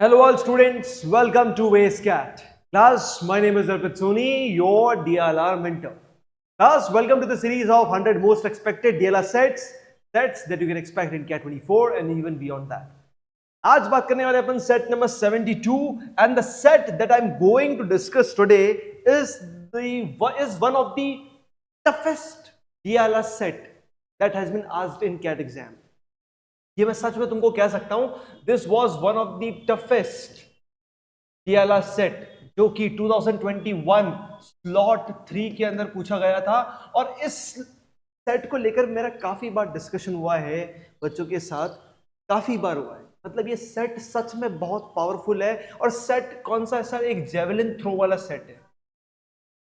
Hello all students, welcome to WasteCat. Class, my name is Arpit Sir, your DILR mentor. Class, welcome to the series of 100 most expected DILR sets that you can expect in CAT 24 and even beyond that. आज बात करने वाले अपन set number 72 and the set that I'm going to discuss today is one of the toughest DILR set that has been asked in CAT exam. ये मैं सच में तुमको कह सकता हूं, this was one of the toughest DILR set जो कि 2021 slot 3 के अंदर पूछा गया था। और इस सेट को लेकर मेरा काफी बार डिस्कशन हुआ है बच्चों के साथ, काफी बार हुआ है। मतलब ये सेट सच में बहुत पावरफुल है। और सेट कौन सा है सर? एक जेवलिन थ्रो वाला सेट है,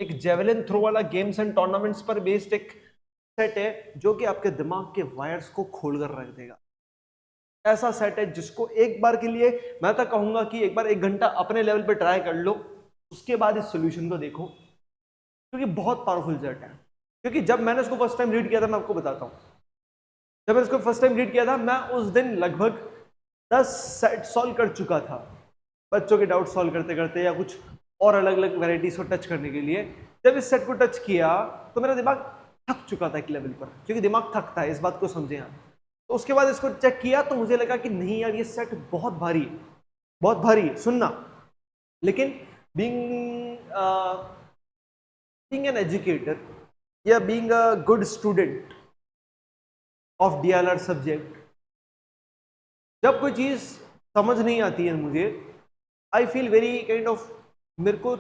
एक जेवलिन थ्रो वाला गेम्स एंड टूर्नामेंट्स पर बेस्ड एक सेट है जो कि आपके दिमाग के वायर्स को खोल कर रख देगा। ऐसा सेट है जिसको एक बार के लिए मैं तो कहूंगा कि एक बार 1 घंटा अपने लेवल पे ट्राई कर लो, उसके बाद इस सॉल्यूशन को देखो, क्योंकि बहुत पावरफुल सेट है। क्योंकि जब मैंने इसको फर्स्ट टाइम रीड किया था, मैं आपको बताता हूं, जब मैंने इसको फर्स्ट टाइम रीड किया था, मैं उस दिन लगभग 10 सेट सॉल्व कर चुका था, बच्चों के डाउट सॉल्व करते करते या कुछ और अलग अलग वेराइटीज को टच करने के लिए। जब इस सेट को टच किया तो मेरा दिमाग थक चुका था एक लेवल पर, क्योंकि दिमाग थकता है, इस बात को समझे आप। तो उसके बाद इसको चेक किया तो मुझे लगा कि नहीं यार, ये सेट बहुत भारी है, बहुत भारी है। सुनना, लेकिन बीइंग एन एजुकेटर या being a good student of DILR subject, जब कोई चीज समझ नहीं आती है मुझे, I feel very kind of, मेरे को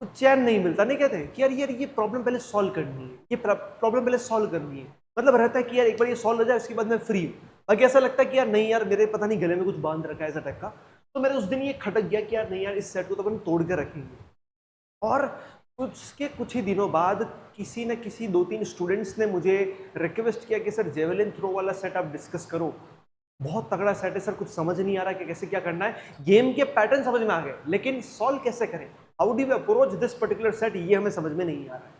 चैन नहीं मिलता। नहीं कहते कि यार ये प्रॉब्लम पहले सॉल्व करनी है, ये प्रॉब्लम पहले सॉल्व करनी है। मतलब रहता है कि यार एक बार ये सॉल्व हो जाए, उसके बाद मैं फ्री हूँ। बाकी ऐसा लगता है कि यार नहीं यार, मेरे पता नहीं गले में कुछ बांध रखा है ऐसा टाइप का। तो मेरे उस दिन ये खटक गया कि यार नहीं यार, इस सेट को तो अपन तोड़ के रखेंगे। और कुछ ही दिनों बाद किसी न किसी 2-3 स्टूडेंट्स ने मुझे रिक्वेस्ट किया कि सर जेवेलिन थ्रो वाला सेट आप डिस्कस करो, बहुत तगड़ा सेट है सर, कुछ समझ नहीं आ रहा कि कैसे क्या करना है। गेम के पैटर्न समझ में आ गए, लेकिन सॉल्व कैसे करें, how do we approach this particular set, ये हमें समझ में नहीं आ रहा है।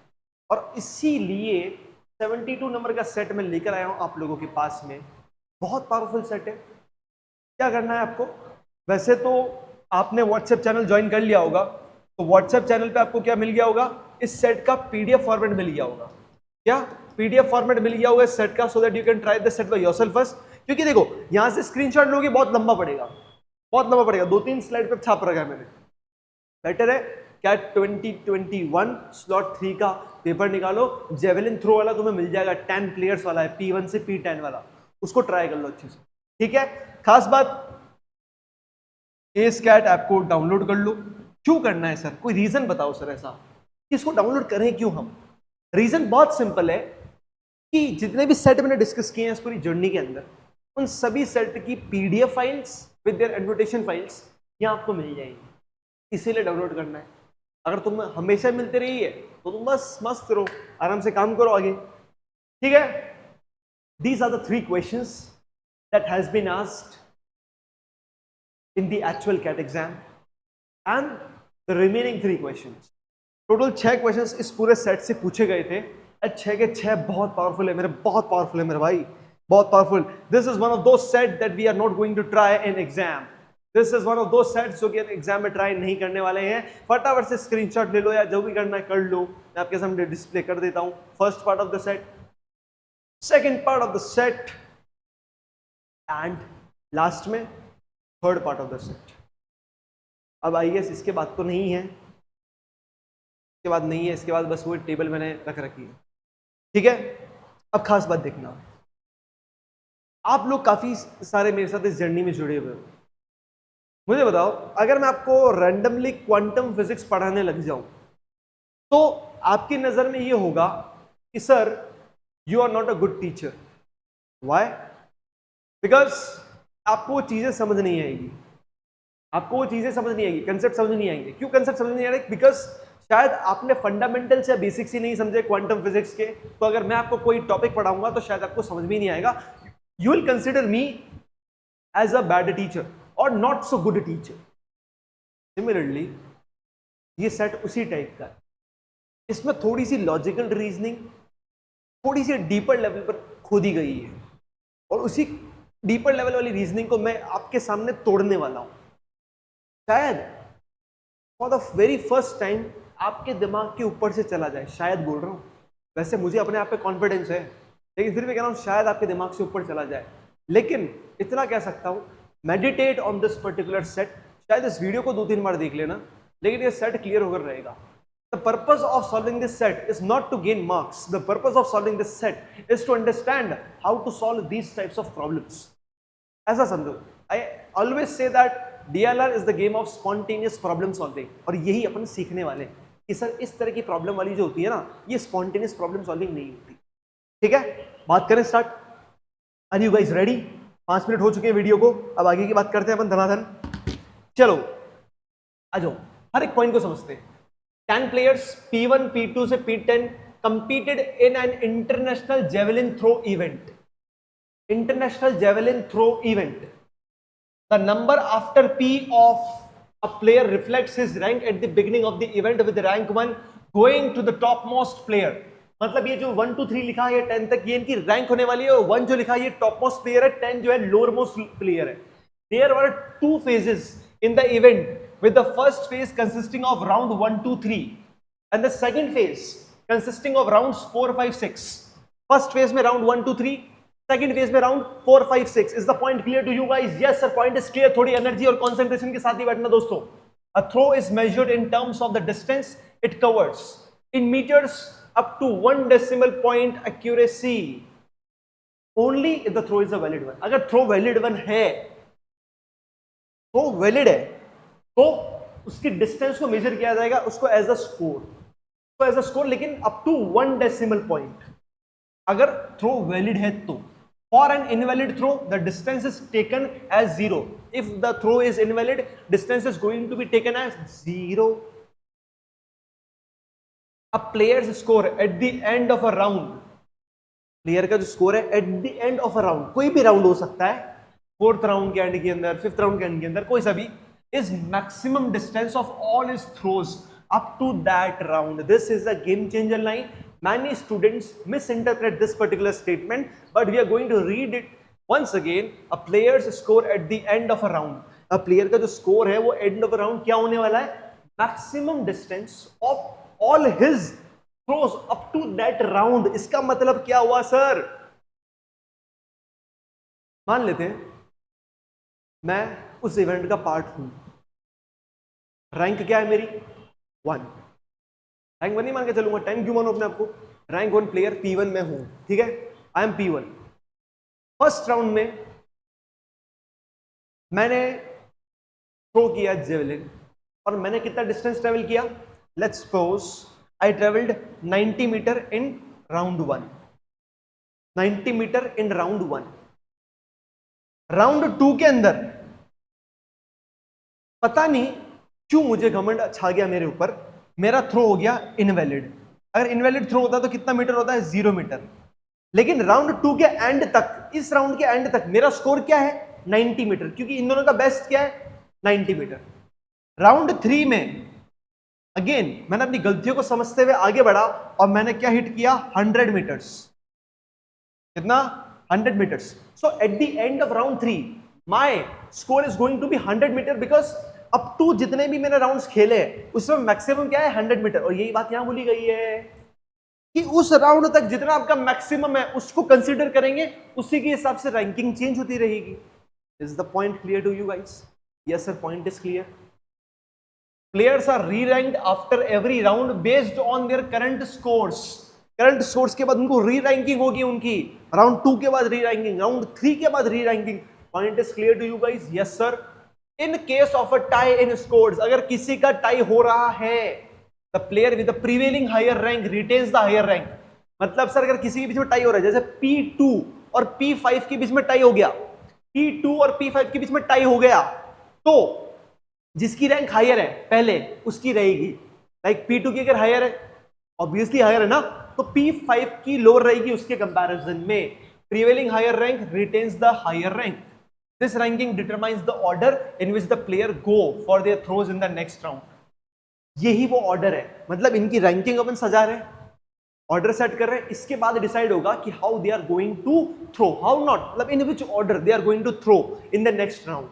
और इसीलिए 72 नंबर का सेट मैं लेकर आया हूं आप लोगों के पास में। बहुत पावरफुल सेट है। क्या करना है आपको? वैसे तो आपने व्हाट्सएप चैनल ज्वाइन कर लिया होगा, तो व्हाट्सएप चैनल पे आपको क्या मिल गया होगा? इस सेट का PDF फॉर्मेट मिल गया होगा। क्या PDF फॉर्मेट मिल गया होगा इस सेट का, so that you can try the set by yourself first. क्योंकि देखो, यहां से स्क्रीनशॉट लोगे बहुत लंबा पड़ेगा, बहुत लंबा पड़ेगा, 2-3 स्लाइड पे छाप रखा है मैंने। बेटर है कैट 2021 स्लॉट 3 का पेपर निकालो, जेवेलिन थ्रो वाला तुम्हें मिल जाएगा, 10 प्लेयर्स वाला है, P1 से P10 वाला, उसको ट्राई कर लो अच्छे से। ठीक है, खास बात, इस कैट ऐप को डाउनलोड कर लो। क्यों करना है सर? कोई रीजन बताओ सर ऐसा कि इसको डाउनलोड करें क्यों हम? रीजन बहुत सिंपल है कि जितने भी सेट मैंने डिस्कस किए हैं इस पूरी जर्नी के अंदर, उन सभी सेट की PDF files with their annotation files यहां आपको मिल जाएंगी, इसीलिए डाउनलोड करना है। अगर तुम हमेशा मिलते रही है तो तुम बस मस्त रहो, आराम से काम करो आगे। ठीक है, these are the 3 questions that has been asked in the actual CAT exam and the remaining 3 questions. Total 6 questions इस पूरे सेट से पूछे गए थे। 6 के 6 बहुत पावरफुल है मेरे, बहुत पावरफुल है मेरे भाई, बहुत powerful. This is one of those set that we are not going to try in exam. This is one of those sets जो कि एग्जाम में ट्राई नहीं करने वाले हैं। फटाफट से स्क्रीनशॉट ले लो या जो भी करना है कर लो, मैं आपके सामने डिस्प्ले कर देता हूं। First part of the set, second part of the set and last में third part of the set. अब आई गेस इसके बाद तो नहीं है, इसके बाद नहीं है, इसके बाद बस वो टेबल मैंने रख रखी है। ठीक है, अब खास बात देखना, आप लोग काफी सारे मेरे साथ इस जर्नी में जुड़े हुए हो। मुझे बताओ, अगर मैं आपको रैंडमली क्वांटम फिजिक्स पढ़ाने लग जाऊं तो आपकी नजर में ये होगा कि sir you are not a good teacher. Why? Because आपको वो चीजें समझ नहीं आएगी, आपको वो चीजें समझ नहीं आएगी, कंसेप्ट समझ नहीं आएंगे। क्यों कंसेप्ट समझ नहीं आ रहे? बिकॉज शायद आपने फंडामेंटल्स या बेसिक्स ही नहीं समझे क्वांटम फिजिक्स के। तो अगर मैं आपको कोई टॉपिक पढ़ाऊंगा तो शायद आपको समझ भी नहीं आएगा। You will consider me as a bad teacher और not so good teacher. Similarly ये सेट उसी टाइप का है, इसमें थोड़ी सी लॉजिकल रीजनिंग थोड़ी सी डीपर लेवल पर खोदी गई है, और उसी डीपर लेवल वाली रीजनिंग को मैं आपके सामने तोड़ने वाला हूं। शायद for the very first time आपके दिमाग के ऊपर से चला जाए, शायद बोल रहा हूँ, वैसे मुझे अपने आप पे कॉन्फिडेंस है, लेकिन फिर भी कह रहा हूँ शायद आपके दिमाग से ऊपर चला जाए। लेकिन इतना कह सकता हूँ, meditate on this particular set. शायद इस वीडियो को 2-3 बार देख लेना, लेकिन ये सेट क्लियर होकर रहेगा। The purpose of solving this set is not to gain marks. The purpose of solving this set is to understand how to solve these types of problems. ऐसा समझो। I always say that DILR is the game of spontaneous problem solving, और यही अपन सीखने वाले हैं कि sir इस तरह की प्रॉब्लम वाली जो होती है ना, ये स्पॉन्टेनियस प्रॉब्लम सॉल्विंग नहीं होती। ठीक है, बात करें start. Are you guys ready? 5 minute हो चुके हैं वीडियो को, अब आगे की बात करते हैं अपन धनाधन। चलो आ जाओ, हर एक पॉइंट को समझते हैं। 10 players P1 P2 से P10 competed in an international javelin throw event. International javelin throw event. The number after P of a player reflects his rank at the beginning of the event, with rank 1 going to the topmost player. मतलब ये जो 1 2 3 लिखा है 10 तक, ये इनकी rank होने वाली है, और 1 जो लिखा है ये टॉप मोस्ट प्लेयर है, 10 जो है लोअर मोस्ट प्लेयर है। There were 2 phases in the event, with the first phase consisting of round 1 2 3 and the second phase consisting of rounds 4 5 6. First phase में round 1 2 3, second phase में round 4 5 6. Is the point clear to you guys? Yes sir, point is clear. थोड़ी energy और concentration के साथ ही बैठना दोस्तों। A throw is measured in terms of the distance it covers in meters up to 1 decimal point accuracy only if the throw is a valid one. अगर throw valid one है, वो valid है, तो उसकी डिस्टेंस को major किया जाएगा, उसको एज अ स्कोर, उसको एज अ स्कोर, लेकिन अप टू 1 डेसिमल पॉइंट अगर थ्रो वैलिड है तो। For an invalid throw the distance is taken as 0. If the throw is invalid, distance is going to be taken as 0. A player's score at the end of a round, player का जो score है at the end of a round, कोई भी round हो सकता है, 4th round के and के अंदर, 5th राउंड के एंड के अंदर, कोई सा भी, is maximum distance of all his throws up to that round. This is a game changer line. Many students misinterpret this particular statement, but we are going to read it once again. A player's score at the end of a round. A player का जो score है वो end of a round क्या होने वाला है? Maximum distance of all his throws up to that round. इसका मतलब क्या हुआ सर? मान लेते हैं मैं उस इवेंट का पार्ट हूं, रैंक क्या है मेरी 1, रैंक 1 नहीं मान के चलूंगा, 10 क्यों मानो अपने आपको, रैंक 1 प्लेयर P1 में हूं, ठीक है, I am P1। First round में मैंने थ्रो किया जेवलिन, और मैंने कितना डिस्टेंस ट्रेवल किया, let's suppose I travelled 90 metre in round 1, 90 metre in round 1। Round 2 के अंदर पता नहीं क्यों मुझे घमंड छा गया मेरे ऊपर, मेरा थ्रो हो गया इनवैलिड। अगर इनवैलिड थ्रो होता तो कितना मीटर होता है, 0 मीटर। लेकिन राउंड 2 के एंड तक, इस राउंड के एंड तक मेरा स्कोर क्या है, 90 मीटर, क्योंकि इन दोनों का बेस्ट क्या है, 90 मीटर। राउंड 3 में अगेन मैंने अपनी गलतियों को समझते हुए आगे बढ़ा, और मैंने क्या हिट किया, 100 मीटर्स। कितना, 100 metres. So at the end of round 3 my score is going to be 100 metre, because up to जितने भी मैंने राउंड्स खेले उसमें मैक्सिमम क्या है, 100 मीटर। और यही बात यहां बोली गई है कि उस राउंड तक जितना आपका मैक्सिमम है उसको कंसीडर करेंगे, उसी के हिसाब से रैंकिंग चेंज होती रहेगी। Is the point clear to you guys? Yes sir, point is clear. Players are re-ranked after every round based on their current scores. Current scores के बाद उनको री रैंकिंग होगी उनकी, राउंड 2 के बाद री रैंकिंग, राउंड 3 के बाद re ranking. Point is clear to you guys? Yes sir. In case of a tie in scores, अगर किसी का टाई हो रहा है, the player with the prevailing higher rank retains the higher rank. मतलब sir अगर किसी के बीच में टाई हो रहा है, जैसे P2 और P5 के बीच में टाई हो गया, P2 और P5 के बीच में टाई हो गया, तो जिसकी रैंक हायर है पहले उसकी रहेगी। लाइक P2 की अगर हायर है, ऑब्वियसली हायर है ना, तो P5 की लोअर रहेगी उसके कंपैरिजन में। Prevailing higher rank retains the higher rank. This ranking determines the order in which the player go for their throws in the next round. यही वो ऑर्डर है, मतलब इनकी रैंकिंग अपन सजा रहे हैं, ऑर्डर सेट कर रहे हैं, इसके बाद डिसाइड होगा कि how they are going to throw, how not, मतलब in which order they are going to throw in the next round.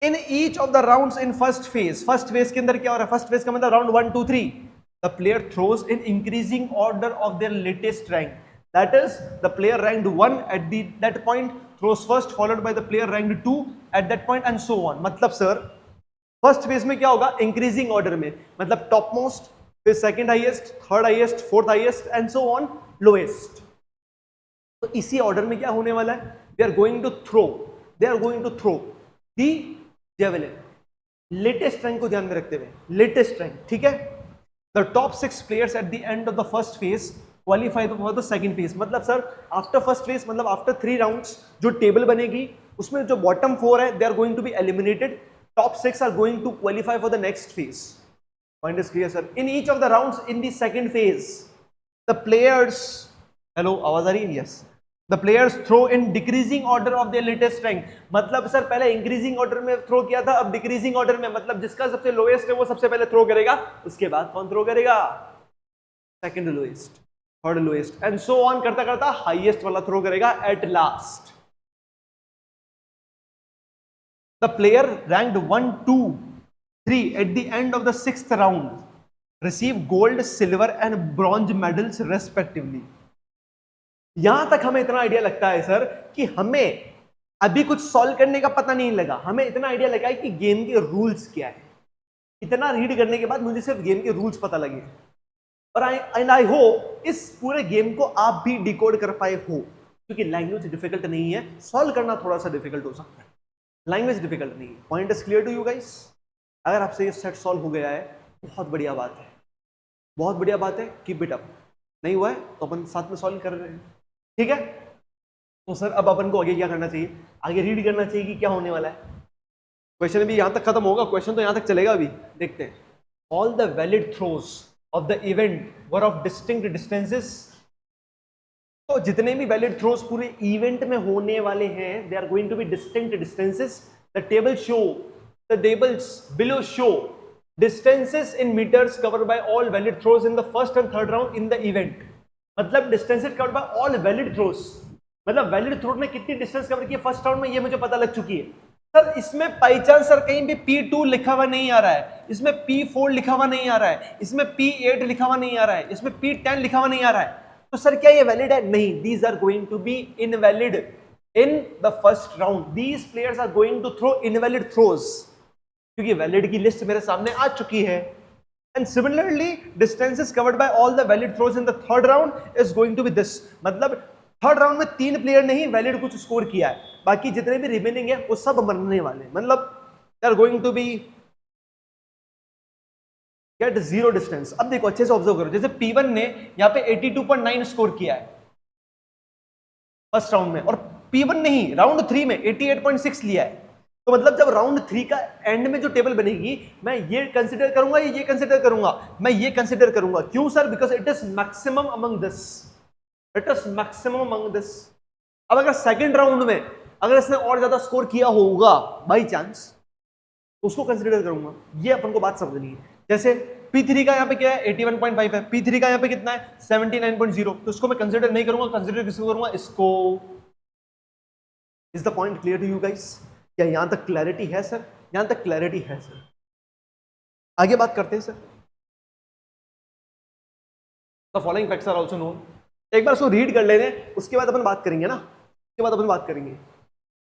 In each of the rounds in first phase के अंदर क्या हो रहा है? फर्स्ट फेज का मतलब round 1 2 3, the player throws in increasing order of their latest rank, that is the player ranked 1 at that point throws first followed by the player ranked 2 at that point and so on. मतलब sir first phase में क्या होगा? Increasing order में, मतलब top most, फिर second highest, third highest, fourth highest and so on lowest. तो इसी order में क्या होने वाला है? They are going to throw the javelin, latest rank को ध्यान में रखते हुए, लेटेस्ट रैंक, ठीक है। The top 6 players at the end of the first phase qualify for the second phase. मतलब सर आफ्टर फर्स्ट फेज, मतलब आफ्टर 3 राउंड्स जो टेबल बनेगी उसमें जो बॉटम 4 है they are going to be eliminated, top 6 are going to qualify for the next phase. Point is clear sir? In each of the rounds in the second phase the players, hello आवाज आ रही है? Yes, the players throw in decreasing order of their latest rank. मतलब sir पहले increasing order में throw किया था, अब डिक्रीजिंग ऑर्डर में, मतलब जिसका सबसे लोएस्ट है वो सबसे पहले थ्रो करेगा, उसके बाद कौन थ्रो करेगा? Second lowest, third lowest and so on करता करता हाईएस्ट वाला थ्रो करेगा at last. The player ranked 1 2 3 eight the end of the 6th round receive gold, silver and bronze medals respectively. यहां तक हमें इतना आइडिया लगता है सर कि हमें अभी कुछ सॉल्व करने का पता नहीं लगा, हमें इतना आइडिया लगा है कि गेम के रूल्स क्या है। इतना रीड करने के बाद मुझे सिर्फ गेम के रूल्स पता लगे और आई होप इस पूरे गेम को आप भी डिकोड कर पाए हो, क्योंकि लैंग्वेज डिफिकल्ट नहीं है, सॉल्व करना थोड़ा सा डिफिकल्ट हो सकता है, लैंग्वेज डिफिकल्ट नहीं है। Point is clear to you guys? अगर आपसे ये सेट सॉल्व हो गया है बहुत बढ़िया बात है, बहुत बढ़िया बात है, कीप इट अप। नहीं हुआ है तो अपन साथ में सॉल्व कर रहे हैं, ठीक है। तो सर अब अपन को आगे क्या करना चाहिए? आगे रीड करना चाहिए कि क्या होने वाला है। क्वेश्चन भी यहां तक खत्म होगा, क्वेश्चन तो यहां तक चलेगा अभी, देखते हैं। All the valid throws of the event were of distinct distances. तो जितने भी वैलिड थ्रोज पूरे इवेंट में होने वाले हैं they are going to be distinct distances. The tables below show distances in metres covered by all valid throws in the first and third round in the event. मतलब distances covered by all valid throws, मतलब valid throw ने कितनी distance cover की है first round में, ये मुझे पता लग चुकी है। सर इसमें बाई चांस सर कहीं भी P2 लिखा हुआ नहीं आ रहा है, इसमें P4 लिखा हुआ नहीं आ रहा है, इसमें P8 लिखा हुआ नहीं आ रहा है, इसमें P10 लिखा हुआ नहीं आ रहा है, तो सर क्या ये वैलिड है? नहीं, these are going to be invalid in the first round. These players are going to throw invalid throws, क्योंकि वैलिड की लिस्ट मेरे सामने आ चुकी है। And similarly, distances covered by all the valid throws in the third round is going to be this. मतलब third round में 3 player ने ही valid कुछ स्कोर किया है, बाकी जितने भी रिमेनिंग है वो सब मरने वाले, मतलब they are going to be get zero distance। अब देखो अच्छे से ऑब्जर्व करो, जैसे P1 ने यहाँ पे 82.9 स्कोर किया है फर्स्ट राउंड में, और P1 नहीं राउंड 3 में 88.6 लिया है। तो मतलब जब राउंड 3 का एंड में जो टेबल बनेगी मैं ये कंसीडर करूंगा, ये कंसीडर करूंगा, मैं ये कंसीडर करूंगा। क्यों sir? Because it is maximum among this, it is maximum among this. अब अगर सेकंड राउंड में अगर इसने और ज्यादा स्कोर किया होगा बाई चांस, तो उसको कंसीडर करूंगा। ये अपन को बात समझनी है। जैसे P3 का यहाँ पे क्या है 81.5 है, P3 का यहाँ पे कितना है 79.0, तो इसको मैं कंसीडर नहीं करूंगा, कंसीडर किसको करूंगा? इसको। Is the point clear to you guys? क्या यहां तक क्लैरिटी है सर? यहां तक क्लैरिटी है सर। आगे बात करते हैं sir. The following facts are also known. एक बार उसको रीड कर लेते हैं, उसके बाद अपन बात करेंगे ना, उसके बाद अपन बात करेंगे।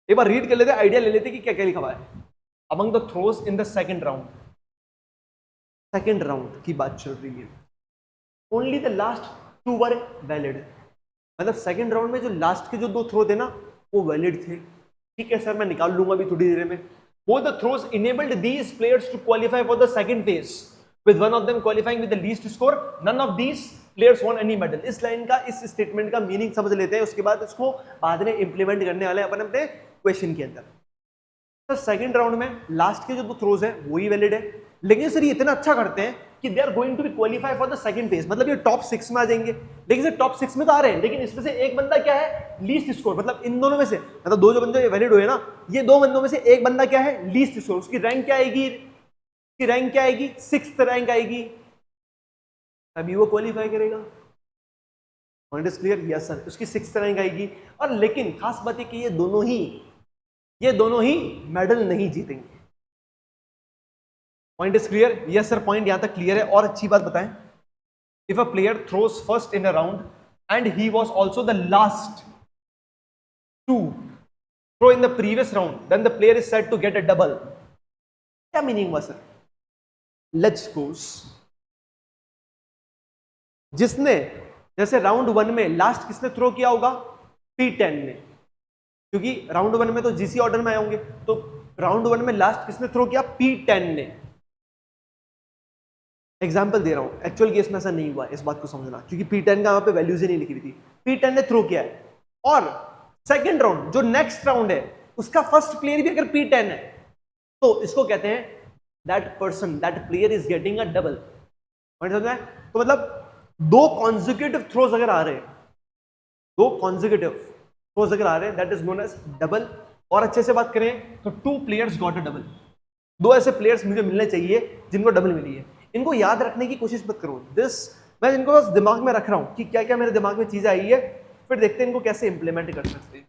एक बार रीड कर लेते हैं, आइडिया ले लेते हैं कि क्या क्या लिखा हुआ है। Among the throws in the second round, second round की बात चल रही है। Only the last 2 were valid, मतलब सेकंड राउंड में जो लास्ट के जो 2 थ्रो थे ना वो वैलिड थे। ठीक है सर, मैं निकाल लूंगा अभी थोड़ी देर में। Both the throws enabled these players to qualify for the second phase, with one of them qualifying with the least score. None of these players won any medal. इस लाइन का, इस स्टेटमेंट का मीनिंग समझ लेते हैं, उसके बाद इसको बाद में इंप्लीमेंट करने वाले अपन अपने क्वेश्चन के अंदर। सर सेकंड राउंड में लास्ट के जो 2 थ्रोज है वही वैलिड है, लेकिन सर ये इतना अच्छा करते हैं कि they are going to be qualify for the second phase, मतलब ये टॉप 6 में आ जाएंगे। लेकिन सर टॉप 6 में तो आ रहे हैं, लेकिन इसमें से एक बंदा क्या है? Least score. मतलब इन दोनों में से, मतलब 2 जो बंदे वैलिड हुए ना, ये 2 बंदों में से एक बंदा क्या है? Least score. उसकी रैंक क्या आएगी? उसकी रैंक क्या आएगी? 6th रैंक आएगी, तभी वो क्वालिफाई करेगा। Point is clear? Yes sir, उसकी 6th रैंक आएगी। और लेकिन खास बात है कि ये दोनों ही मेडल नहीं जीतेंगे, point is clear? Yes sir, point यहां तक क्लियर है। और अच्छी बात बताएं, if a player throws first in a round and he was also the last to throw in the previous round, then the player is said to get a double. क्या meaning हुआ sir? Let's suppose जिसने, जैसे round 1 में last किसने throw किया होगा? P10 ने, क्योंकि राउंड 1 में तो जीसी ऑर्डर में आए होंगे, तो राउंड 1 में लास्ट किसने थ्रो किया? P10 ने। एग्जांपल दे रहा हूं, एक्चुअल केस में ऐसा नहीं हुआ, इस बात को समझना, क्योंकि P10 का वहां पे वैल्यूज ही नहीं लिखी हुई थी। P10 ने थ्रो किया है, और सेकंड राउंड जो नेक्स्ट राउंड है उसका फर्स्ट प्लेयर भी अगर P10 है, तो इसको कहते हैं that person, that player is getting a double. Point समझ में? तो मतलब दो कॉन्जिक्यूटिव थ्रोज अगर आ रहे हैं, दो कॉन्जिक्यूटिव थ्रोज अगर आ रहे हैं, that is known as double. और अच्छे से बात करें तो two players got a double. दो ऐसे प्लेयर्स मुझे मिलने चाहिए जिनको डबल मिली है। इनको याद रखने की कोशिश मत करो, दिस मैं इनको बस दिमाग में रख रहा हूं कि क्या क्या मेरे दिमाग में चीजें आई है, फिर देखते हैं इनको कैसे इंप्लीमेंट कर सकते हैं।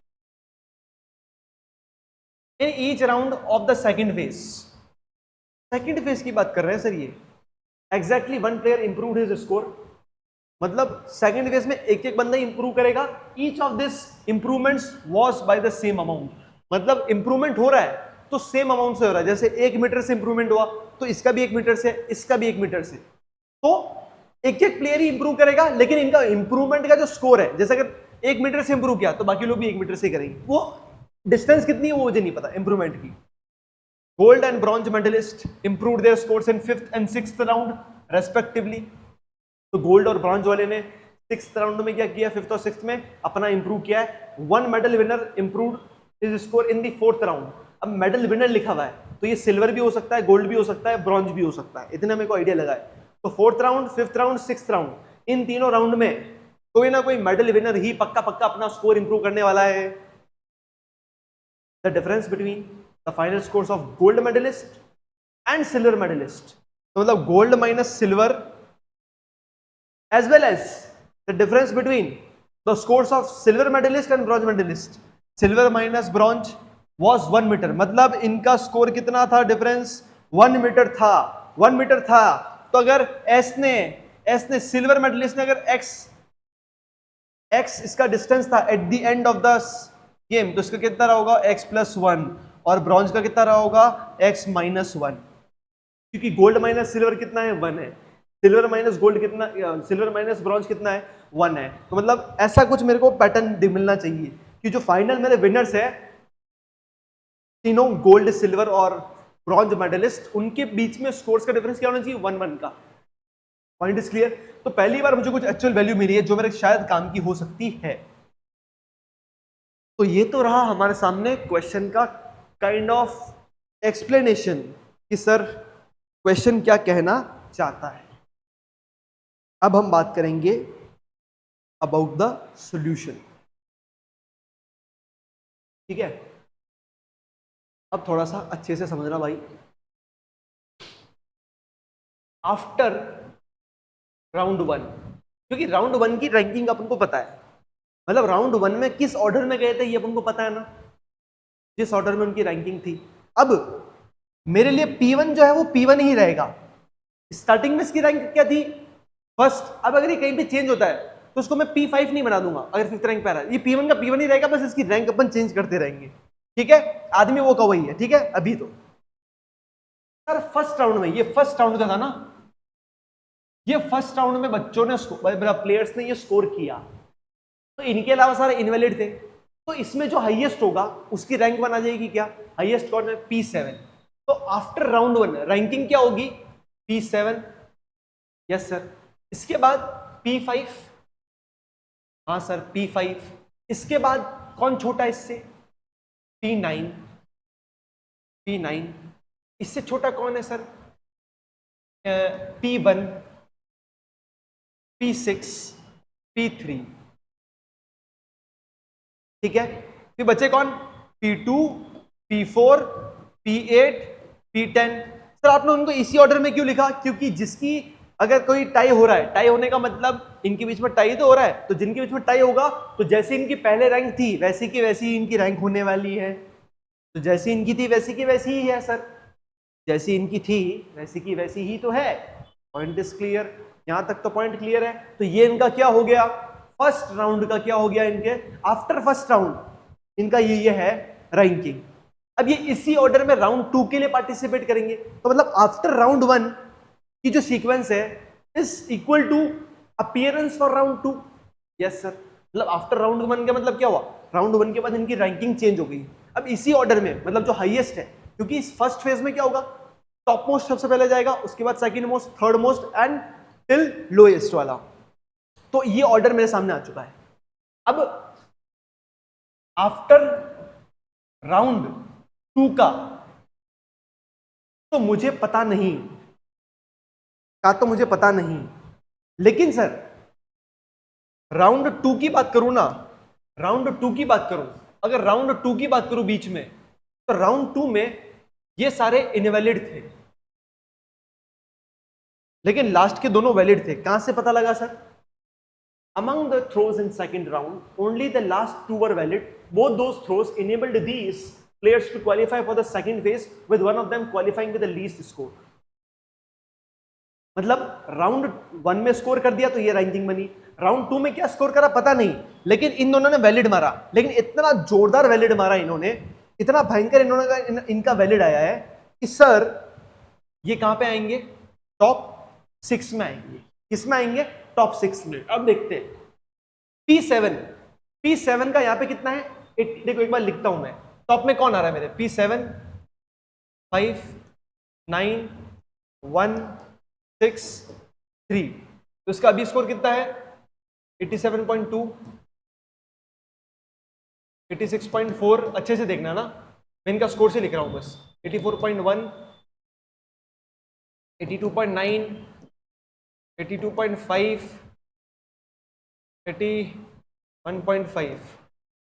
In each round of the second phase, second phase की बात कर रहे हैं सर ये। Exactly one player improve his score, मतलब सेकंड फेज में एक एक बंदा इंप्रूव करेगा। Each of this improvements was by the same amount, मतलब इंप्रूवमेंट हो रहा है तो सेम अमाउंट से हो रहा है। जैसे 1 मीटर से इंप्रूवमेंट हुआ तो इसका भी 1 मीटर से, इसका भी 1 मीटर से, तो एक एक प्लेयर ही इंप्रूव करेगा, लेकिन इनका इंप्रूवमेंट का जो स्कोर है, जैसे अगर 1 मीटर से इंप्रूव किया तो बाकी लोग भी 1 मीटर से करेंगे। वो डिस्टेंस कितनी है वो मुझे नहीं पता इंप्रूवमेंट की। Gold and bronze medalist improved their scores in 5th and 6th round respectively. तो गोल्ड और ब्रॉन्ज वाले ने 6th राउंड में क्या किया, 5th और 6th में अपना इंप्रूव किया है। One medal winner improved his score in the 4th round. अब मेडल विनर लिखा हुआ है तो ये सिल्वर भी हो सकता है, गोल्ड भी हो सकता है, ब्रॉन्ज भी हो सकता है, इतना मेरे को आइडिया लगा है। तो 4th round, 5th round, 6th round, इन तीनों राउंड में कोई ना कोई मेडल विनर ही पक्का पक्का अपना स्कोर इंप्रूव करने वाला है। The difference between the final scores of gold medalist and silver medalist, तो मतलब gold minus silver as well as the difference between the scores of silver medalist and bronze medalist, silver minus bronze was 1 metre, मतलब इनका score कितना था difference? 1 metre था। 1 metre था तो अगर एस ने सिल्वर मेडलिस्ट ने अगर एक्स इसका डिस्टेंस था eight the end of the game, तो इसका कितना रहा होगा? x+1, और ब्रॉन्ज का कितना रहा होगा? x-1, क्योंकि गोल्ड माइनस सिल्वर कितना है? 1 है। सिल्वर माइनस गोल्ड कितना, सिल्वर माइनस ब्रॉन्ज कितना है? 1 है। तो मतलब ऐसा कुछ मेरे को पैटर्न मिलना चाहिए कि जो फाइनल मेरे विनर्स है तीनों गोल्ड, सिल्वर और ब्रॉन्ज मेडलिस्ट, उनके बीच में स्कोर्स का डिफरेंस क्या होना चाहिए? 1-1 का। Point is clear? तो पहली बार मुझे कुछ एक्चुअल वैल्यू मिली है जो मेरे शायद काम की हो सकती है। तो ये तो रहा हमारे सामने क्वेश्चन का काइंड ऑफ एक्सप्लेनेशन कि सर क्वेश्चन क्या कहना चाहता है। अब हम बात करेंगे अबाउट द सॉल्यूशन, ठीक है? अब थोड़ा सा अच्छे से समझना भाई। आफ्टर राउंड 1, क्योंकि राउंड 1 की रैंकिंग अपन को पता है, मतलब राउंड 1 में किस ऑर्डर में गए थे ये अपन को पता है ना, जिस ऑर्डर में उनकी रैंकिंग थी। अब मेरे लिए P1 जो है वो P1 ही रहेगा। स्टार्टिंग में इसकी रैंक क्या थी? फर्स्ट। अब अगर ये कहीं पे चेंज होता है तो उसको मैं P5 नहीं बना दूंगा, अगर 5th रैंक पे आ रहा है। ये P1 का P1 ही रहेगा, बस इसकी रैंक अपन चेंज करते रहेंगे, ठीक है? आदमी वो का वही है, ठीक है? अभी तो सर फर्स्ट राउंड में, ये फर्स्ट राउंड का था ना, ये फर्स्ट राउंड में बच्चों ने, प्लेयर्स ने ये स्कोर किया, तो इनके अलावा सारे इनवैलिड थे, तो इसमें जो हाईएस्ट होगा उसकी रैंक बना जाएगी क्या? हाईएस्ट कौन है? P7। तो आफ्टर राउंड 1 रैंकिंग क्या होगी? P7, yes sir. इसके बाद P5, हाँ सर P5। इसके बाद कौन छोटा इससे? P9। P9 इससे छोटा कौन है सर? P1, P6, P3, ठीक है? फिर बचे कौन? P2, P4, P8, P10। Sir आपने उनको इसी ऑर्डर में क्यों लिखा? क्योंकि जिसकी अगर कोई टाई हो रहा है, टाई होने का मतलब इनके बीच में टाई तो हो रहा है, तो जिनके बीच में टाई होगा तो जैसे इनकी पहले रैंक थी वैसी की वैसी इनकी रैंक होने वाली है, तो जैसी इनकी थी वैसी की वैसी ही है सर। जैसी इनकी थी वैसी की वैसी ही तो है। पॉइंट इज क्लियर, यहां तक तो पॉइंट क्लियर है। तो ये इनका क्या हो गया, फर्स्ट राउंड का क्या हो गया इनके, आफ्टर फर्स्ट राउंड इनका ये है रैंकिंग। अब ये इसी ऑर्डर में राउंड 2 के लिए पार्टिसिपेट करेंगे, तो मतलब आफ्टर राउंड 1 की जो सीक्वेंस है is equal to appearance for round 2। Yes sir, मतलब आफ्टर राउंड 1 का मतलब क्या हुआ, राउंड 1 के बाद इनकी रैंकिंग चेंज हो गई। अब इसी ऑर्डर में मतलब जो हाईएस्ट है, क्योंकि इस फर्स्ट फेज में क्या होगा, टॉप मोस्ट सबसे पहले जाएगा, उसके बाद second most, third most and till lowest वाला। तो ये ऑर्डर मेरे सामने आ चुका है। अब आफ्टर राउंड 2 का तो मुझे पता नहीं, मुझे पता नहीं, लेकिन सर राउंड 2 की बात करूं ना, राउंड 2 की बात करूं, अगर राउंड 2 की बात करूं बीच में, तो राउंड 2 में ये सारे इनवैलिड थे, लेकिन लास्ट के दोनों वैलिड थे। कहां से पता लगा sir, among the throws in second round only the last 2 were valid. Both those throws enabled these players to qualify for the second phase, with one of them qualifying with the least score. मतलब round 1 में score कर दिया तो ये ranking बनी, round 2 में क्या score करा पता नहीं, लेकिन इन दोनों ने वैलिड मारा, लेकिन इतना जोरदार वैलिड मारा इन्होंने, इतना भयंकर इन्होंने इनका वैलिड आया है कि सर ये कहां पे आएंगे, टॉप 6 में आएंगे। किसमें आएंगे, टॉप 6 में। अब देखते हैं P7 का यहां पे कितना है, देखो एक बार लिखता हूं मैं, टॉप में कौन आ रहा है मेरे, P7 5 9 1 6 3, तो इसका अभी स्कोर कितना है 87.2 86.4, अच्छे से देखना ना, मैं इनका स्कोर से लिख रहा हूं बस, 84.1 82.9 82.5 81.5,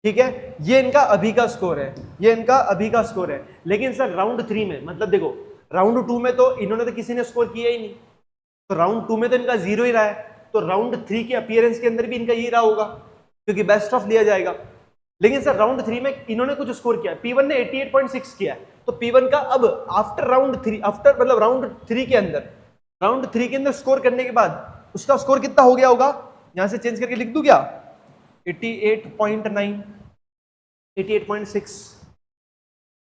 ठीक है, ये इनका अभी का स्कोर है, ये इनका अभी का स्कोर है। लेकिन सर राउंड 3 में, मतलब देखो राउंड 2 में तो इन्होंने तो किसी ने स्कोर किया ही नहीं, तो राउंड 2 में तो इनका 0 ही रहा है, तो राउंड 3 के अपीयरेंस के अंदर भी इनका यही रहा होगा, क्योंकि बेस्ट ऑफ लिया जाएगा। लेकिन सर राउंड 3 में इन्होंने कुछ स्कोर किया, P1 ने 88.6 किया, तो P1 का अब आफ्टर राउंड 3, आफ्टर मतलब राउंड 3 के अंदर स्कोर करने के बाद उसका स्कोर कितना हो गया होगा, यहां से चेंज करके लिख दूं क्या, 88.9 88.6,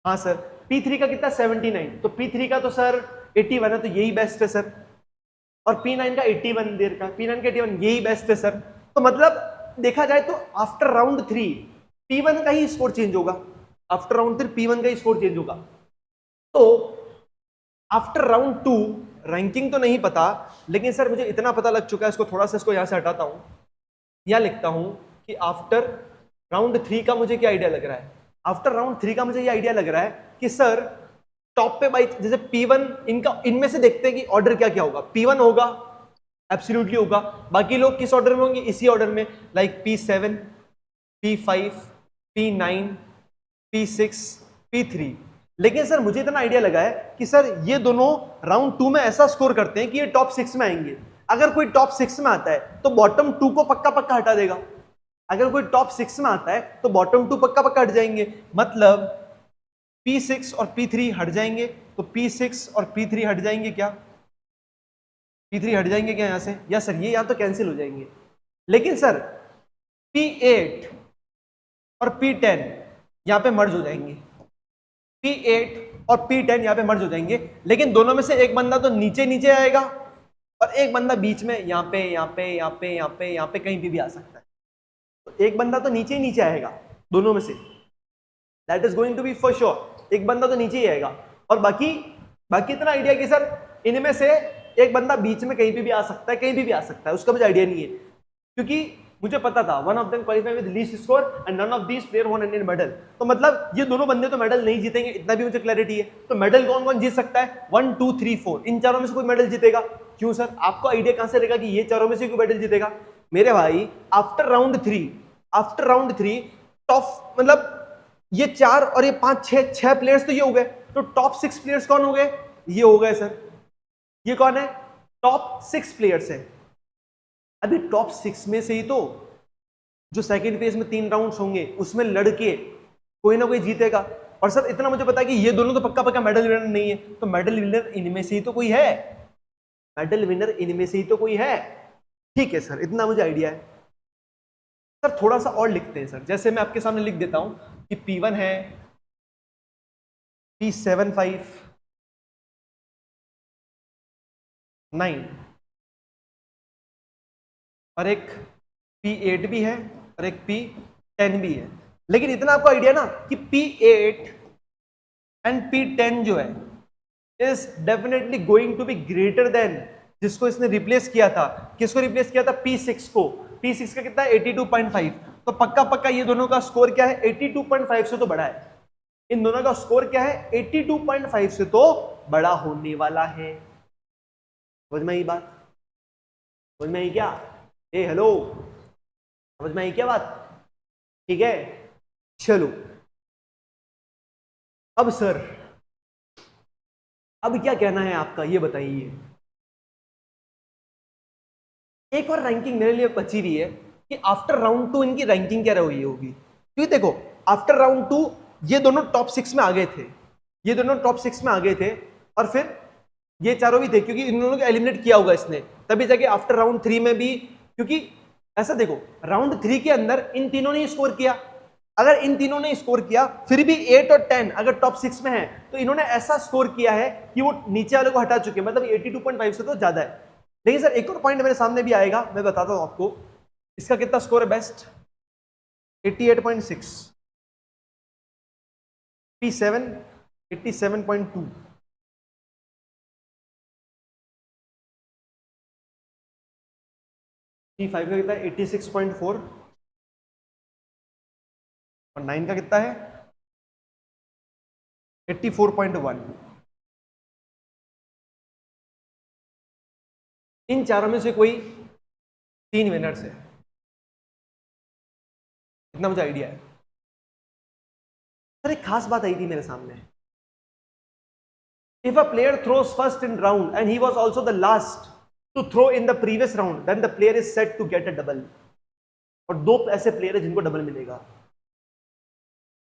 हाँ सर। P3 का कितना 79, तो P3 का तो सर 81 है, तो यही बेस्ट है सर, और P9 का 81 देर का, P9 का 81 यही बेस्ट है सर। तो मतलब देखा जाए तो आफ्टर राउंड 3 P1 का ही स्कोर चेंज होगा, आफ्टर राउंड 3 P1 का ही स्कोर चेंज होगा। तो आफ्टर राउंड 2 रैंकिंग तो नहीं पता, लेकिन सर मुझे इतना पता लग चुका है, इसको थोड़ा सा इसको यहां से हटाता हूं, यहां लिखता हूं कि आफ्टर राउंड 3 का मुझे क्या आइडिया लग रहा है, आफ्टर राउंड 3 का मुझे ये आइडिया लग रहा है कि सर टॉप पे बाई जैसे P1, इनका इनमें से देखते हैं कि ऑर्डर क्या क्या होगा, P1 होगा एब्सोल्युटली होगा, बाकी लोग किस ऑर्डर में होंगे, इसी ऑर्डर में, like P7 P5 P9 P6 P3। लेकिन सर मुझे इतना आइडिया लगा है कि सर ये दोनों राउंड 2 में ऐसा स्कोर करते हैं कि ये टॉप 6 में आएंगे। अगर कोई टॉप 6 में आता है तो बॉटम 2 को पक्का पक्का हटा देगा, अगर कोई टॉप 6 में आता है तो बॉटम 2 पक्का पक्का हट जाएंगे, मतलब P6 और P3 हट जाएंगे, तो P6 और P3 हट जाएंगे क्या, P3 हट जाएंगे क्या यहां से, या सर ये यहां तो कैंसिल हो जाएंगे। लेकिन सर P8 और P10 यहां पे मर्ज हो जाएंगे, P8 और P10 यहां पे मर्ज हो जाएंगे, लेकिन दोनों में से एक बंदा तो नीचे नीचे आएगा और एक बंदा बीच में, यहां पे यहां पे यहां पे यहां पे यहां पे कहीं भी आ सकता है, तो एक बंदा तो नीचे ही नीचे आएगा दोनों में से, that is going to be for sure, एक बंदा तो नीचे ही आएगा, और बाकी इतना आइडिया कि सर इनमें से एक बंदा बीच में कहीं भी आ सकता है, कहीं भी आ सकता है, उसका मुझे आइडिया नहीं है, क्योंकि मुझे पता था one of them qualify with least score and none of these player won Indian medal, तो मतलब ये दोनों बंदे तो मेडल नहीं जीतेंगे, इतना भी मुझे क्लैरिटी है। तो मेडल कौन कौन जीत सकता है, 1 2 3 4, इन चारों में से कोई मेडल जीतेगा। क्यों सर, आपको आइडिया कहां से रहेगा कि ये चारों में से कोई मेडल जीतेगा? मेरे भाई आफ्टर राउंड 3 टॉप मतलब ये 4 और ये 5 6 प्लेयर्स तो ये हो गए, तो टॉप 6 प्लेयर्स कौन हो गए, ये हो गए सर, ये कौन है, टॉप 6 प्लेयर्स है। अभी टॉप 6 में से ही तो जो सेकेंड फेज में 3 राउंड्स होंगे उसमें लड़के कोई ना कोई जीतेगा, और सर इतना मुझे पता है कि ये दोनों तो पक्का पक्का मेडल विनर नहीं है, तो मेडल विनर इनमें से ही तो कोई है, मेडल विनर इनमें से ही तो कोई है। ठीक है सर, इतना मुझे आइडिया है। सर थोड़ा सा और लिखते हैं सर, जैसे मैं आपके सामने लिख देता हूं कि P1 है, P759 और एक P8 भी है और एक P10 भी है। लेकिन इतना आपको आइडिया ना कि P8 एंड P10 जो है is definitely going to be greater than जिसको इसने रिप्लेस किया था। किसको रिप्लेस किया था? P6 को। P6 का कितना है? 82.5। तो पक्का पक्का ये दोनों का स्कोर क्या है? 82.5 से तो बड़ा है। इन दोनों का स्कोर क्या है? 82.5 से तो बड़ा होने वाला है। समझ में आई बात? समझ में आई क्या? ए हेलो, समझ में आई क्या बात? ठीक है, चलो अब सर, अब क्या कहना है आपका, ये बताइए। एक और रैंकिंग मेरे लिए बची हुई है कि आफ्टर राउंड 2 इनकी रैंकिंग क्या रही होगी। क्योंकि देखो आफ्टर राउंड 2 ये दोनों टॉप 6 में आ गए थे, ये दोनों टॉप 6 में आ गए थे और फिर ये चारों भी थे क्योंकि इन दोनों को एलिमिनेट किया होगा इसने, तभी जाके आफ्टर राउंड 3 में भी। क्योंकि ऐसा देखो राउंड 3 के अंदर इन तीनों ने स्कोर किया, अगर इन तीनों ने स्कोर किया फिर भी 8 और 10 अगर टॉप 6 में है तो इन्होंने ऐसा स्कोर किया है कि वो नीचे वाले को हटा चुके हैं, मतलब 82.5 से तो ज्यादा है। लेकिन सर एक और पॉइंट मेरे सामने भी आएगा, मैं बताता हूं आपको इसका कितना स्कोर है बेस्ट। 88.6, P7 87.2, P5 का कितना है? 86.4 और 9 का कितना है? 84.1। इन चारों में से कोई 3 विनर्स है, इतना मुझे आइडिया है। सर एक खास बात आई थी मेरे सामने, if a player throws first in round and he was also the last to throw in the previous round then the player is set to get a double. और 2 ऐसे प्लेयर है जिनको डबल मिलेगा।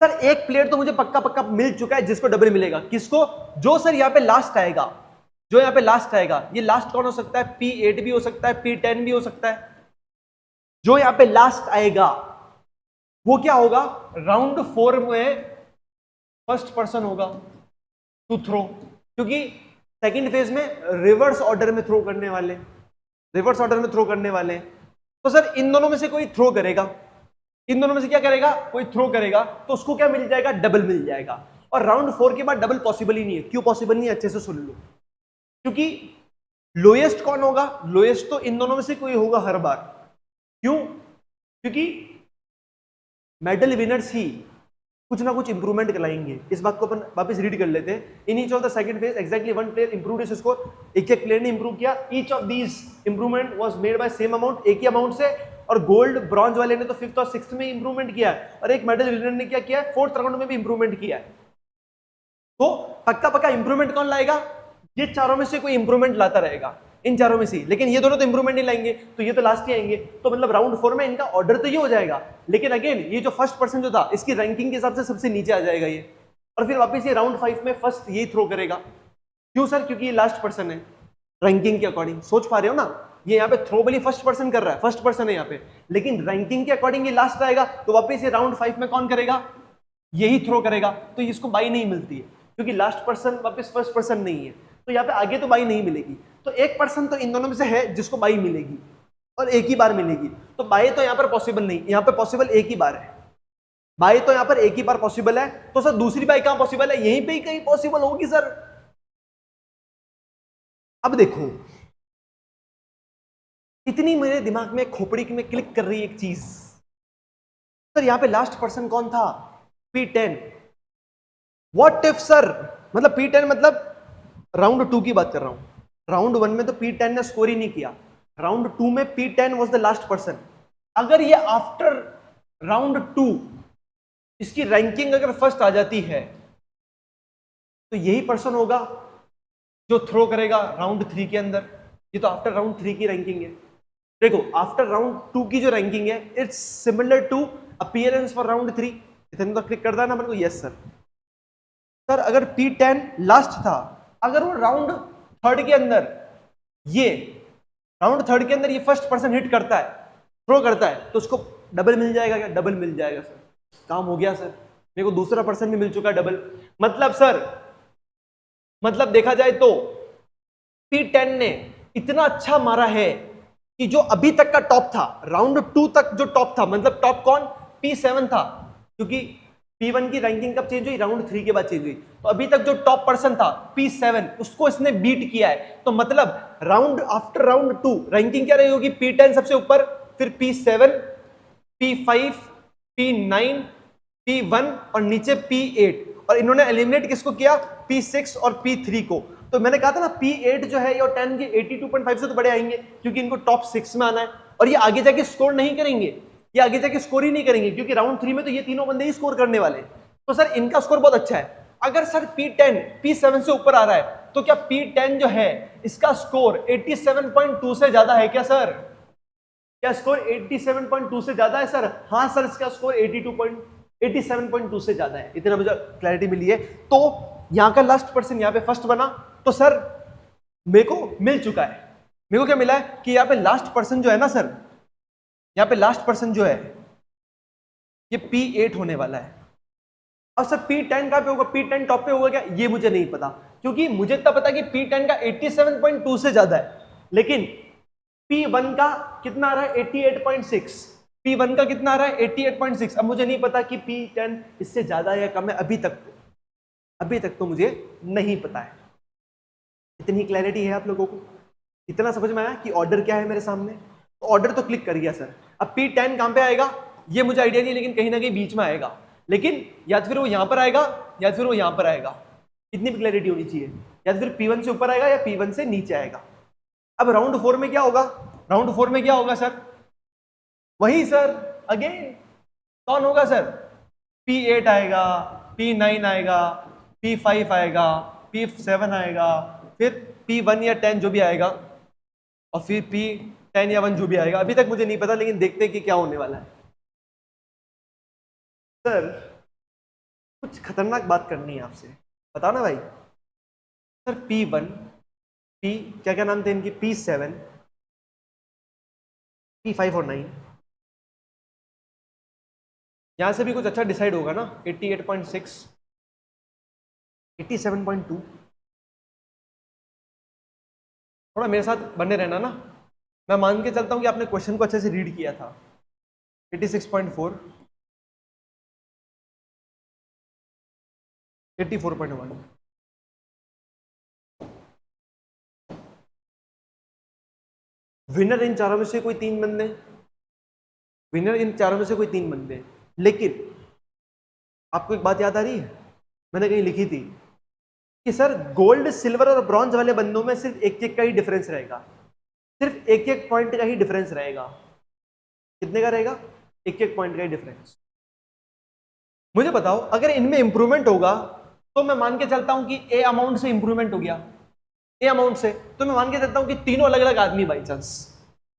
सर एक player तो मुझे पक्का पक्का मिल चुका है जिसको डबल मिलेगा। किसको? जो सर यहाँ पे लास्ट आएगा, जो यहाँ पे लास्ट आएगा। ये लास्ट कौन हो सकता है? P8 भी हो सकता है, P10 भी हो सकता है। जो यहाँ पे लास्ट आएगा वो क्या होगा? राउंड 4 में फर्स्ट पर्सन होगा टू थ्रो, क्योंकि सेकंड फेज में रिवर्स ऑर्डर में थ्रो करने वाले, रिवर्स ऑर्डर में थ्रो करने वाले। तो सर इन दोनों में से कोई थ्रो करेगा, इन दोनों में से क्या करेगा? कोई थ्रो करेगा, तो उसको क्या मिल जाएगा? डबल मिल जाएगा। और राउंड 4 के बाद डबल पॉसिबल ही नहीं है। क्यों पॉसिबल नहीं है? अच्छे से सुन लो। क्योंकि लोएस्ट कौन होगा? लोएस्ट तो इन दोनों में से कोई होगा हर बार। क्यों? क्योंकि मेडल विनर्स ही कुछ ना कुछ इंप्रूवमेंट कराएंगे। इस बात को अपन वापस रीड कर लेते हैं। इन each of the second phase exactly one player improved his score. एक एक प्लेयर ने इंप्रूव किया। Each of these improvement was made by same amount, एक ही अमाउंट से। और गोल्ड ब्रॉन्ज वाले ने तो 5th और 6th में इंप्रूवमेंट किया है, और एक मेडल विनर ने क्या किया है? 4th राउंड में भी इंप्रूवमेंट किया है। तो पक्का पक्का इंप्रूवमेंट कौन लाएगा? ये चारों में से कोई इंप्रूवमेंट लाता रहेगा, इन चारों में से। लेकिन ये दोनों तो इंप्रूवमेंट नहीं लाएंगे, तो ये तो लास्ट ही आएंगे। तो मतलब राउंड 4 में इनका ऑर्डर तो ये हो जाएगा, लेकिन अगेन ये जो फर्स्ट पर्सन जो था इसकी रैंकिंग के हिसाब से सबसे नीचे आ जाएगा ये। और फिर वापस ये राउंड 5 में फर्स्ट यही थ्रो करेगा। क्यों सर? क्योंकि ये लास्ट पर्सन है रैंकिंग के अकॉर्डिंग। सोच पा रहे हो ना? ये यहाँ पे थ्रो बली फर्स्ट पर्सन कर रहा है, फर्स्ट पर्सन है यहाँ पे, लेकिन रैंकिंग के अकॉर्डिंग ये लास्ट आएगा। तो वापस ये राउंड 5 में कौन करेगा? यही थ्रो करेगा। तो इसको बाई नहीं मिलती है, क्योंकि लास्ट पर्सन वापस फर्स्ट पर्सन नहीं है, तो यहाँ पे आगे तो बाई नहीं मिलेगी। तो एक पर्सन तो इन दोनों में से है जिसको बाई मिलेगी, और एक ही बार मिलेगी। तो बाई तो यहाँ पर पॉसिबल नहीं, यहाँ पे पॉसिबल एक ही बार है। बाई तो यहाँ पर एक ही बार पॉसिबल है। तो सर दूसरी बाई कहां पॉसिबल है? यहीं पे ही कहीं पॉसिबल होगी सर। अब देखो, इतनी मेरे दिमाग में खोपड़ी में क्लिक कर रही एक चीज, सर यहाँ पे लास्ट पर्सन कौन था? P10। व्हाट इफ सर, मतलब P10 मतलब राउंड 2 की बात कर रहा हूं। राउंड 1 में तो P10 ने स्कोर ही नहीं किया, राउंड 2 में P10 was the last person. अगर ये आफ्टर राउंड 2 इसकी रैंकिंग अगर फर्स्ट आ जाती है, तो यही पर्सन होगा जो थ्रो करेगा राउंड 3 के अंदर। ये तो आफ्टर राउंड 3 की रैंकिंग है। देखो आफ्टर राउंड 2 की जो रैंकिंग है, it's similar to appearance for round 3। इतने तो क्लिक कर देना मेरे को, यस सर। सर अगर P10 लास्ट था, अगर वो राउंड थर्ड के अंदर ये फर्स्ट पर्सन हिट करता है, थ्रो करता है, तो उसको डबल मिल जाएगा क्या? डबल मिल जाएगा सर, काम हो गया सर, मेरे को दूसरा पर्सन भी मिल चुका है डबल। मतलब देखा जाए तो P10 ने इतना अच्छा मारा है कि जो अभी तक का टॉप था, राउंड 2 तक जो टॉप था, मतलब टॉप कौन? P7 था, क्योंकि P1 की रैंकिंग कब चेंज हुई? राउंड 3 के बाद चेंज हुई। तो अभी तक जो टॉप पर्सन था P7, उसको इसने बीट किया है। तो मतलब राउंड आफ्टर राउंड 2 रैंकिंग क्या रही होगी? P10 सबसे ऊपर, फिर P7, P5, P9, P1 और नीचे P8, और इन्होंने एलिमिनेट किसको किया? P6 और P3 को। तो मैंने कहा था ना P8 जो है ये 10 के 82.5 से तो बड़े आएंगे, क्योंकि इनको टॉप 6 में आना है, और ये आगे जाके स्कोर नहीं करेंगे, ये आगे जाके स्कोर ही नहीं करेंगे, क्योंकि राउंड 3 में तो ये तीनों बंदे ही स्कोर करने वाले हैं। तो सर इनका स्कोर बहुत अच्छा है। अगर सर P10 P7 से ऊपर आ रहा है, तो क्या P10 जो है इसका स्कोर 87.2 से ज्यादा है क्या सर? क्या स्कोर 87.2 से ज्यादा है सर? हाँ सर, इसका स्कोर 87.2 से ज्यादा है। इतना मुझे क्लैरिटी मिली है। तो यहां का लास्ट पर्सन यहां पे फर्स्ट बना, तो सर मेरे को मिल चुका है। मेरे को क्या मिला है कि यहाँ पे लास्ट पर्सन जो है ना सर, यहाँ पे लास्ट पर्सन जो है ये P8 होने वाला है। अब सर P10 कहां पे होगा? P10 टॉप पे होगा क्या? ये मुझे नहीं पता, क्योंकि मुझे इतना पता है कि P10 का 87.2 से ज्यादा है, लेकिन P1 का कितना आ रहा है? 88.6। P1 का कितना आ रहा है? 88.6। अब मुझे नहीं पता कि P10 इससे ज्यादा या कम है, अभी तक तो मुझे नहीं पता है। इतनी क्लैरिटी है आप लोगों को? इतना समझ में आया कि ऑर्डर क्या है मेरे सामने? तो ऑर्डर तो क्लिक कर गया सर। अब P10 कहां पे आएगा ये मुझे आइडिया नहीं, लेकिन कहीं ना कहीं बीच में आएगा, लेकिन या तो फिर वो यहां पर आएगा या फिर वो यहां पर आएगा। इतनी भी क्लैरिटी होनी चाहिए। या तो फिर P1 से ऊपर आएगा या P1 से नीचे आएगा। अब राउंड 4 में क्या होगा? राउंड 4 में क्या होगा सर? वही सर, अगेन कौन होगा सर? P8 आएगा, P9 आएगा, P5 आएगा, P7 आएगा, फिर P1 या 10 जो भी आएगा, और फिर P10 या 1 जो भी आएगा। अभी तक मुझे नहीं पता, लेकिन देखते हैं कि क्या होने वाला है। सर कुछ खतरनाक बात करनी है आपसे, बताओ ना भाई। सर P1, क्या क्या नाम थे इनकी? P7, P5 और 9। यहां से भी कुछ अच्छा डिसाइड होगा ना? 88.6, 87.2। थोड़ा मेरे साथ बने रहना ना। मैं मान के चलता हूं कि आपने क्वेश्चन को अच्छे से रीड किया था। 86.4, 84.1। विनर इन चारों में से कोई तीन बंदे, लेकिन आपको एक बात याद आ रही है? मैंने कहीं लिखी थी कि सर गोल्ड, सिल्वर और ब्रॉन्ज वाले बंदों में सिर्फ एक का ही डिफरेंस रहेगा, सिर्फ एक पॉइंट का ही डिफरेंस रहेगा। कितने का रहेगा? एक पॉइंट का ही डिफरेंस। मुझे बताओ, अगर इनमें इंप्रूवमेंट होगा तो मैं मान के चलता हूं कि ए अमाउंट से इंप्रूवमेंट हो गया, ए अमाउंट से, तो मैं मान के चलता हूं कि तीनों अलग अलग आदमी, बाई चांस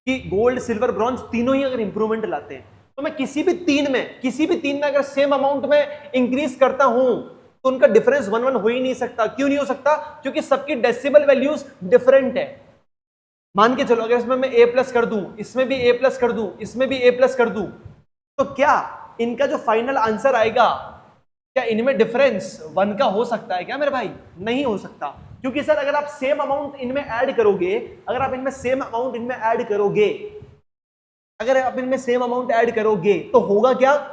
कि गोल्ड, सिल्वर, ब्रॉन्ज तीनों ही अगर इंप्रूवमेंट लाते हैं, तो मैं किसी भी तीन में अगर सेम अमाउंट में इंक्रीज करता हूं तो उनका डिफरेंस 1-1 हो ही नहीं सकता। क्यों नहीं हो सकता? क्योंकि सबकी डेसिमल वैल्यूज डिफरेंट है। मान के चलो अगर इसमें मैं ए प्लस कर दूं, इसमें भी ए प्लस कर दूं, इसमें भी ए प्लस कर दूं, तो क्या इनका जो फाइनल आंसर आएगा, क्या इनमें डिफरेंस 1 का हो सकता है क्या मेरे भाई? नहीं हो सकता, क्योंकि सर अगर आप सेम अमाउंट इनमें ऐड करोगे, अगर आप इनमें सेम अमाउंट ऐड करोगे तो होगा क्या?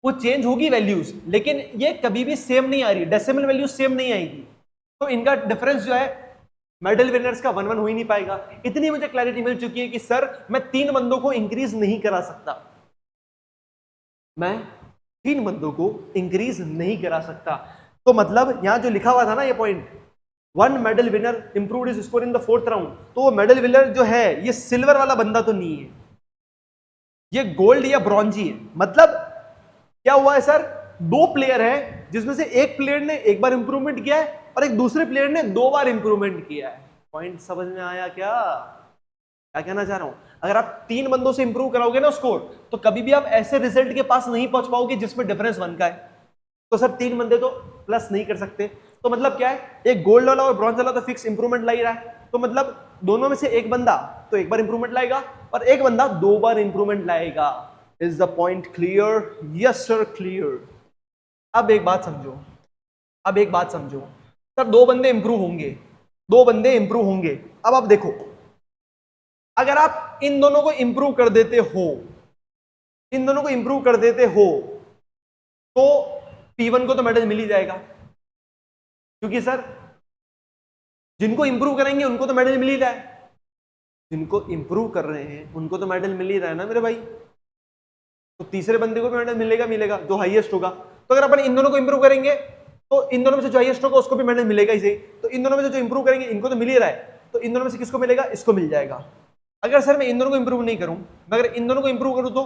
वो चेंज होगी वैल्यूज, लेकिन ये कभी भी सेम नहीं आ रही, डेसिमल वैल्यूज सेम नहीं आएगी, तो इनका डिफरेंस जो है मेडल विनर्स का 1-1 हो ही नहीं पाएगा। इतनी मुझे क्लैरिटी मिल चुकी है कि सर मैं 3 बंदों को इंक्रीज नहीं करा सकता, मैं 3 बंदों को इंक्रीज नहीं करा सकता। तो मतलब यहां जो लिखा हुआ था ना ये point, 1 medal winner improved his score in the 4th round, तो वो मेडल विनर जो है ये सिल्वर वाला बंदा तो नहीं है, ये गोल्ड या ब्रॉन्ज ही है। मतलब क्या हुआ है सर? 2 प्लेयर है जिसमें से एक प्लेयर ने एक बार इंप्रूवमेंट किया है और एक दूसरे प्लेयर ने 2 बार इंप्रूवमेंट किया है। पॉइंट समझ में आया क्या कहना चाह रहा हूं? अगर आप 3 बंदों से इंप्रूव कराओगे ना स्कोर, तो कभी भी आप ऐसे रिजल्ट के पास नहीं पहुंच पाओगे जिसमें डिफरेंस 1 का है। तो सर 3 बंदे तो प्लस नहीं कर सकते। तो मतलब क्या है, एक गोल्ड वाला और ब्रॉन्ज वाला तो फिक्स इंप्रूवमेंट ला ही रहा है, तो मतलब दोनों में से एक बंदा तो एक बार इंप्रूवमेंट लाएगा और एक बंदा 2 बार इंप्रूवमेंट लाएगा। Is the point clear? Yes sir, clear. अब एक बात समझो, अब एक बात समझो सर, 2 बंदे इंप्रूव होंगे, 2 बंदे इंप्रूव होंगे। अब आप देखो, अगर आप इन दोनों को इंप्रूव कर देते हो, इन दोनों को इंप्रूव कर देते हो, तो P1 को तो मेडल मिल ही जाएगा, क्योंकि सर जिनको इंप्रूव करेंगे उनको तो मेडल मिल ही रहा है, जिनको इंप्रूव कर रहे हैं उनको तो मेडल मिल ही रहा है ना मेरे भाई। तो तीसरे बंदे को भी मेडल मिलेगा, मिलेगा, जो हाईएस्ट होगा। तो अगर अपन इन दोनों को इंप्रूव करेंगे तो इन दोनों में से जो हाईएस्ट होगा उसको भी मेडल मिलेगा ही सही। तो इन दोनों में से जो इंप्रूव करेंगे इनको तो मिल ही रहा है, तो इन दोनों में से किसको मिलेगा? इसको मिल जाएगा। अगर सर मैं इन दोनों को इंप्रूव नहीं करूं, मैं अगर इन दोनों को इंप्रूव करूं, तो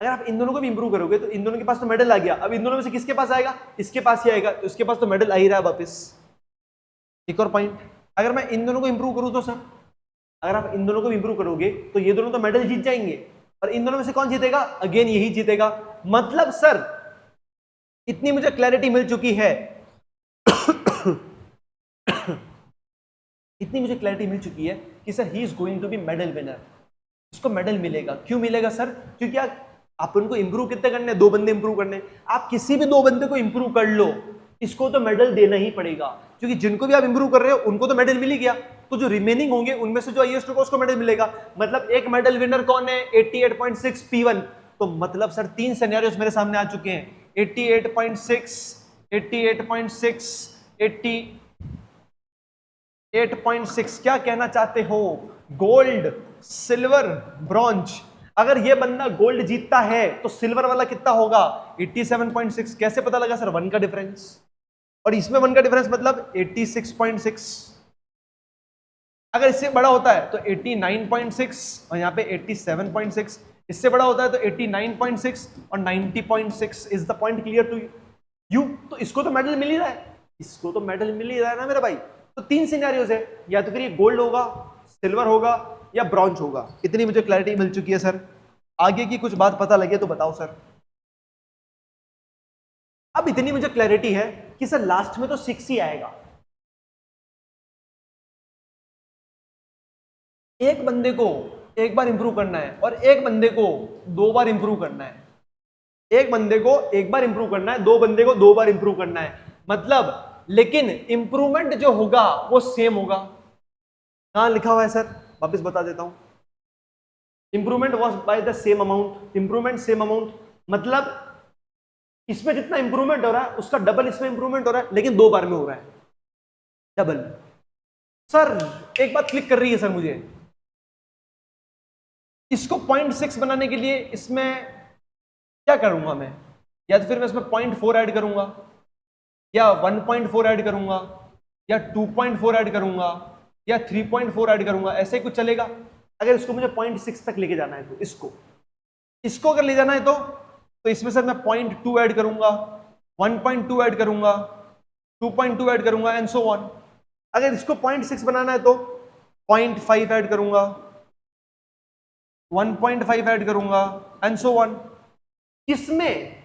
अगर आप इन दोनों को भी इंप्रूव करोगे तो इन दोनों के पास तो मेडल आ गया। अब इन दोनों में से किसके पास आएगा? इसके पास ही आएगा, तो इसके पास तो मेडल आ ही रहा है वापस। एक और पॉइंट, अगर मैं इन दोनों को इंप्रूव करूं तो सर, अगर आप इन दोनों को इंप्रूव करोगे तो ये दोनों तो मेडल जीत जाएंगे, और इन दोनों में से कौन जीतेगा? अगेन यही जीतेगा। मतलब सर इतनी मुझे क्लैरिटी मिल चुकी है इतनी मुझे क्लैरिटी मिल चुकी है कि sir he is going to be medal winner, इसको मेडल मिलेगा। क्यों मिलेगा सर? क्योंकि आप उनको इंप्रूव कितने करने हैं? 2 बंदे इंप्रूव करने। आप किसी भी 2 बंदे को इंप्रूव कर लो, इसको तो मेडल देना ही पड़ेगा, क्योंकि जिनको भी आप इंप्रूव कर रहे हो उनको तो मेडल मिल ही गया। तो जो रिमेनिंग होंगे उनमें से जो हाईएस्ट होगा उसको मेडल मिलेगा। मतलब एक मेडल विनर कौन है? 88.6 P1। तो मतलब सर 3 सिनेरियोस मेरे सामने आ चुके हैं, 88.6, 88.6, 88.6। क्या कहना चाहते हो? Gold, silver, bronze. अगर ये बंदा गोल्ड जीतता है तो सिल्वर वाला कितना होगा? 87.6। कैसे पता लगा सर? 1 का डिफरेंस, और इसमें 1 का डिफरेंस मतलब 86.6। अगर इससे बड़ा होता है तो 89.6 और यहाँ पे 87.6, इससे बड़ा होता है तो 89.6 और 90.6। Is the point clear to you? तो इसको तो मेडल मिल ही रहा है, इसको तो मेडल मिल ही रहा है ना मेरे भाई। तो 3 सिनेरियोज है, या तो फिर ये गोल्ड होगा, सिल्वर होगा, या ब्रॉन्ज होगा। इतनी मुझे क्लैरिटी मिल चुकी है सर। आगे की कुछ बात पता लगे तो बताओ सर। अब इतनी मुझे क्लैरिटी है कि सर लास्ट में तो 6 ही आएगा। एक बंदे को एक बार इंप्रूव करना है और एक बंदे को 2 बार इंप्रूव करना है। एक बंदे को एक बार इंप्रूव करना है, 2 बंदे को 2 बार इंप्रूव करना है। मतलब लेकिन इंप्रूवमेंट जो होगा वो सेम होगा। कहां लिखा हुआ है सर? वापस बता देता हूं। Improvement was by the same amount, improvement same amount. मतलब इसमें जितना इंप्रूवमेंट हो रहा है उसका डबल इसमें इंप्रूवमेंट हो रहा है, लेकिन 2 बार में हो रहा है डबल। सर एक बात क्लिक कर रही है सर मुझे, इसको 0.6 बनाने के लिए इसमें क्या करूंगा मैं? या तो फिर मैं इसमें 0.4 ऐड करूंगा, या 1.4 ऐड करूंगा, या 2.4 ऐड करूंगा, या 3.4 ऐड करूंगा, ऐसे ही कुछ चलेगा। अगर इसको मुझे 0.6 तक लेके जाना है तो इसको अगर ले जाना है तो इसमें सर मैं 0.2 ऐड करूंगा, 1.2 ऐड करूंगा, 2.2 ऐड करूंगा, एंड सो ऑन। अगर इसको 0.6 बनाना है तो 0.5 ऐड करूंगा, 1.5 ऐड करूंगा, एंड सो ऑन। इसमें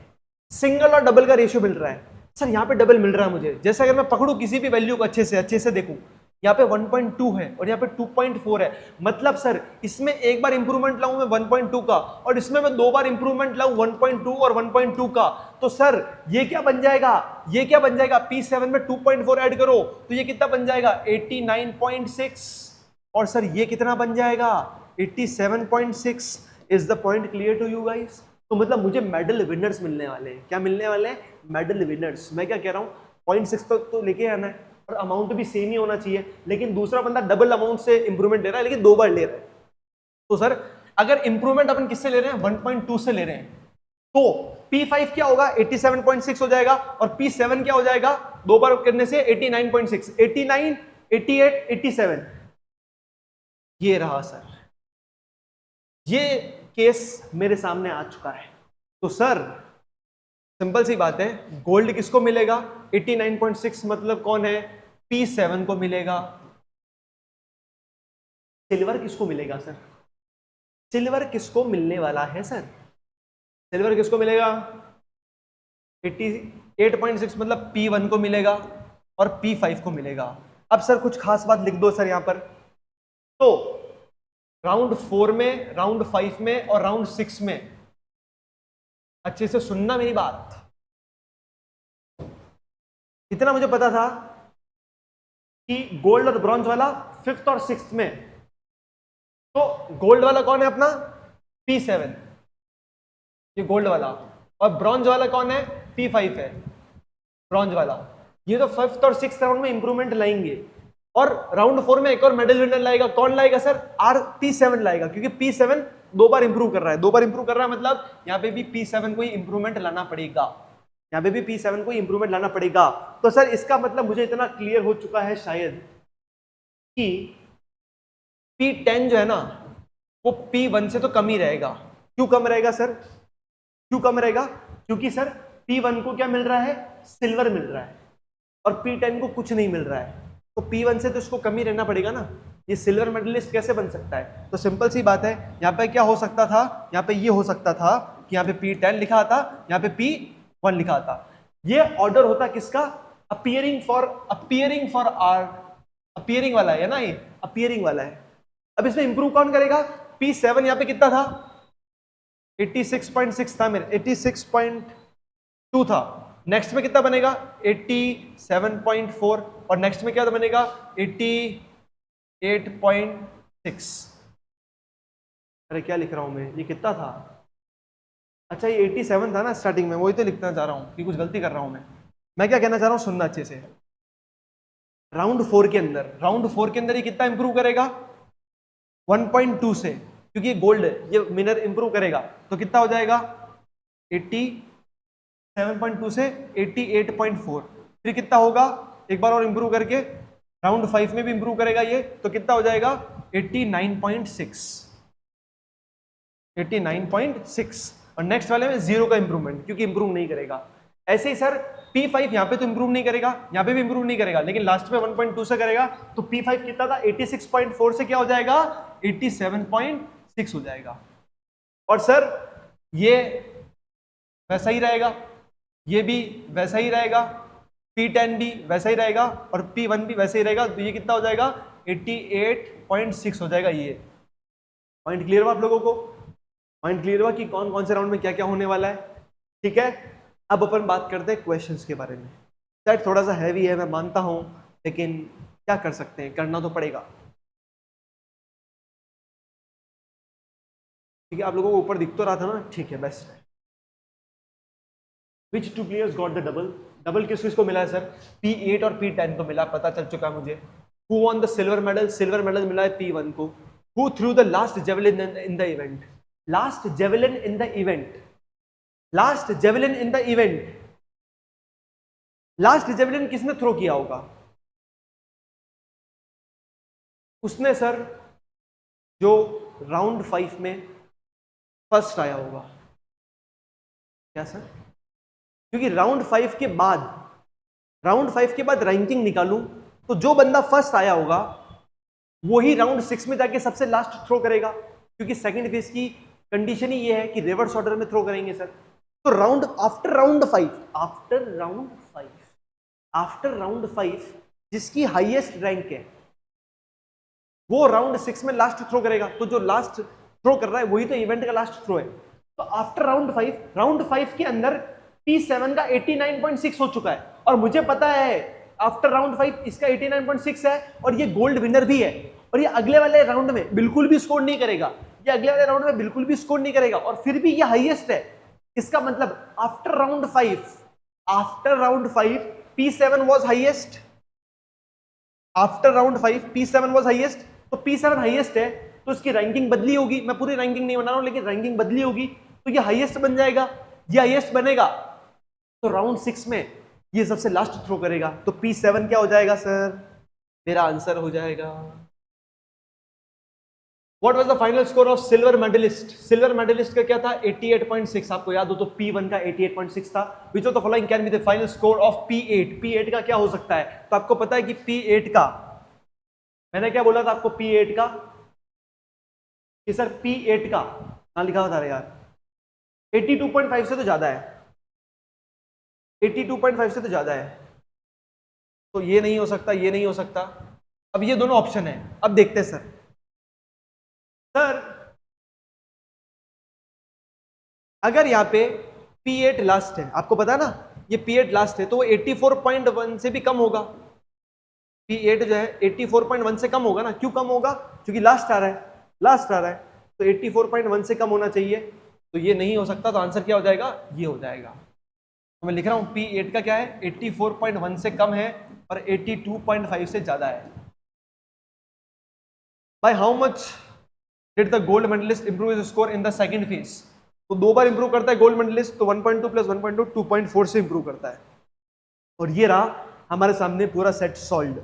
सिंगल और डबल का रेशियो मिल रहा है सर, यहां पे डबल मिल रहा है मुझे। जैसे अगर मैं पकड़ूं किसी भी वैल्यू को अच्छे से देखूं, यहाँ पे 1.2 है और यहाँ पे 2.4 है। मतलब सर इसमें एक बार इंप्रूवमेंट लाऊं मैं 1.2 का, और इसमें मैं 2 बार इंप्रूवमेंट लाऊं 1.2 और 1.2 का, तो सर ये क्या बन जाएगा? ये क्या बन जाएगा? P7 में 2.4 ऐड करो तो ये कितना बन जाएगा? 89.6। और सर ये कितना बन जाएगा? 87.6। Is the point clear to you guys? तो मतलब मुझे मेडल विनर्स मिलने वाले हैं। क्या मिलने वाले हैं? Medal winners. मैं क्या कह रहा हूं, 0.6 तक तो लेके आना है, और अमाउंट भी सेम ही होना चाहिए, लेकिन दूसरा बंदा डबल अमाउंट से इंप्रूवमेंट ले रहा है, लेकिन 2 बार ले रहा है। तो सर अगर इंप्रूवमेंट अपन किससे ले रहे हैं? 1.2 से ले रहे हैं, तो P5 क्या होगा? 87.6 हो जाएगा, और P7 क्या हो जाएगा 2 बार करने से? 89.6, 89, 88, 87। ये रहा सर, ये केस मेरे सामने आ चुका है। तो सर सिंपल सी बात है, गोल्ड किसको मिलेगा? 89.6 मतलब कौन है? P7 को मिलेगा। सिल्वर किसको मिलेगा सर? सिल्वर किसको मिलने वाला है सर? सिल्वर किसको मिलेगा? 8.6 मतलब P1 को मिलेगा और P5 को मिलेगा। अब सर कुछ खास बात लिख दो सर यहां पर। तो राउंड 4 में, राउंड 5 में और राउंड 6 में, अच्छे से सुनना मेरी बात, इतना मुझे पता था कि गोल्ड और ब्रॉन्ज वाला 5th और 6th में, तो गोल्ड वाला कौन है अपना P7, ये गोल्ड वाला, और ब्रॉन्ज वाला कौन है P5 है, ब्रॉन्ज वाला। ये तो 5th और 6th राउंड में इंप्रूवमेंट लाएंगे, और राउंड 4 में एक और मेडल विनर लाएगा। कौन लाएगा सर? P7 लाएगा, क्योंकि P7 दो बार इंप्रूव कर रहा है। दो बार इंप्रूव कर रहा है मतलब यहाँ पे भी P7 को ही इंप्रूवमेंट लाना पड़ेगा, यहाँ पे भी P7 को इंप्रूवमेंट लाना पड़ेगा। तो सर इसका मतलब मुझे इतना क्लियर हो चुका है शायद कि P10 जो है ना वो P1 से तो कम ही रहेगा। क्यों कम रहेगा सर? क्यों कम रहेगा? क्योंकि सर P1 को क्या मिल रहा है? सिल्वर मिल रहा है, और P10 को कुछ नहीं मिल रहा है। तो P1 से तो इसको कम ही रहना पड़ेगा ना। ये सिल्वर मेडलिस्ट कैसे बन सकता है? तो सिंपल सी बात है, यहाँ पे क्या हो सकता था, यहाँ पे ये हो सकता था कि यहाँ पे P10 लिखा आता, यहाँ पे P1 लिखा आता। ये ऑर्डर होता किसका? अपियरिंग फॉर अपियरिंग वाला है ना, ये अपियरिंग वाला है। अब इसमें इंप्रूव कौन करेगा? P7 यहाँ पे कितना था? 86.6 था मेरे, 86.2 था। नेक्स्ट में कितना बनेगा? 87.4, और नेक्स्ट में क्या बनेगा? 88.6। अरे क्या लिख रहा हूं मैं, ये कितना था? अच्छा ये 87 था ना स्टार्टिंग में, वही तो लिखना चाह रहा हूं कि कुछ गलती कर रहा हूं मैं क्या कहना चाह रहा हूं सुनना अच्छे से। राउंड 4 के अंदर ये कितना इंप्रूव करेगा? 1.2 से, क्योंकि ये गोल्ड है, ये मिनर इंप्रूव करेगा, तो कितना हो जाएगा? 87.2 से 88.4। फिर कितना होगा? एक बार और इंप्रूव करके राउंड 5 में भी इंप्रूव करेगा ये, तो कितना हो जाएगा? 89.6। और नेक्स्ट वाले में 0 का इंप्रूवमेंट, क्योंकि इंप्रूव नहीं करेगा। ऐसे ही सर P5 यहाँ पे तो इंप्रूव नहीं करेगा, यहाँ पे भी इंप्रूव नहीं करेगा, लेकिन लास्ट में 1.2 से करेगा, तो P5 कितना था? 86.4 से क्या हो जाएगा? 87.6 हो जाएगा। और सर ये वैसा ही रहेगा, ये भी वैसा ही रहेगा, P10 भी वैसा ही रहेगा, और P1 भी वैसा ही रहेगा। तो ये कितना हो जाएगा? 88.6 हो जाएगा। ये पॉइंट क्लियर हुआ आप लोगों को? पॉइंट क्लियर हुआ कि कौन कौन से राउंड में क्या क्या होने वाला है? ठीक है, अब अपन बात करते हैं क्वेश्चंस के बारे में। शायद थोड़ा सा हैवी है, मैं मानता हूं, लेकिन क्या कर सकते हैं, करना तो पड़ेगा। ठीक है, आप लोगों को ऊपर दिख तो रहा था ना? ठीक है, बेस्ट है। Which two players got the double? Double किस किस को मिला है सर? P8 और P10 को मिला, पता चल चुका मुझे। Who won the silver medal? Silver medal मिला है P1 को। Who threw the last javelin in the event? Last javelin in the event. Last javelin in the event. Last javelin किसने थ्रो किया होगा? उसने सर जो राउंड 5 में first आया होगा। क्या सर? क्योंकि राउंड 5 के बाद रैंकिंग निकालूं तो जो बंदा फर्स्ट आया होगा वही राउंड 6 में जाके सबसे लास्ट थ्रो करेगा, क्योंकि सेकंड फेज की कंडीशन ही ये है कि रिवर्स ऑर्डर में थ्रो करेंगे सर। तो आफ्टर राउंड 5 जिसकी हाईएस्ट रैंक है वो राउंड 6 में लास्ट थ्रो करेगा। तो जो लास्ट थ्रो कर रहा है वही तो इवेंट का लास्ट थ्रो है। तो आफ्टर राउंड 5 के अंदर P7 का 89.6 हो चुका है, और मुझे पता है आफ्टर राउंड 5 इसका 89.6 है, और ये गोल्ड विनर भी है, और ये अगले वाले राउंड में बिल्कुल भी स्कोर नहीं करेगा, और फिर भी ये हाईएस्ट है। इसका मतलब after round 5 P7 was highest. After round 5 P7 was highest, तो P7 हाईएस्ट है, तो इसकी रैंकिंग बदली होगी। मैं पूरी रैंकिंग नहीं बना रहा हूं, लेकिन रैंकिंग बदली होगी, तो ये हाईएस्ट बन जाएगा। ये हाईएस्ट बनेगा तो राउंड 6 में ये सबसे लास्ट थ्रो करेगा, तो P7 क्या हो जाएगा सर? मेरा आंसर हो जाएगा। What was the final score of silver medalist? Silver medalist का क्या था? 88.6। आपको याद हो तो P1 का 88.6 था। Which of the following can be the final score of P8? P8 का क्या हो सकता है? तो आपको पता है कि P8 का, मैंने क्या बोला था आपको P8 का, कि सर P8 का लिखा हुआ था यार, 82.5 से तो ज्यादा है। 82.5 से तो ज्यादा है, तो ये नहीं हो सकता, ये नहीं हो सकता। अब ये दोनों ऑप्शन है, अब देखते हैं सर। सर अगर यहाँ पे P8 लास्ट है, आपको पता है ना ये P8 लास्ट है, तो वो 84.1 से भी कम होगा। P8 जो है 84.1 से कम होगा ना, क्यों कम होगा? क्योंकि लास्ट आ रहा है, लास्ट आ रहा है, तो 84.1 से कम होना चाहिए, तो ये नहीं हो सकता, तो आंसर क्या हो जाएगा? ये हो जाएगा। तो मैं लिख रहा हूं P8 का क्या है, 84.1 से कम है और 82.5 से ज्यादा है। By how much did the gold medalist improve his score in the second phase? तो 2 बार इंप्रूव करता है गोल्ड मेडलिस्ट, तो 1.2 प्लस 1.2 2.4 से इंप्रूव करता है। और ये रहा हमारे सामने पूरा सेट सॉल्व।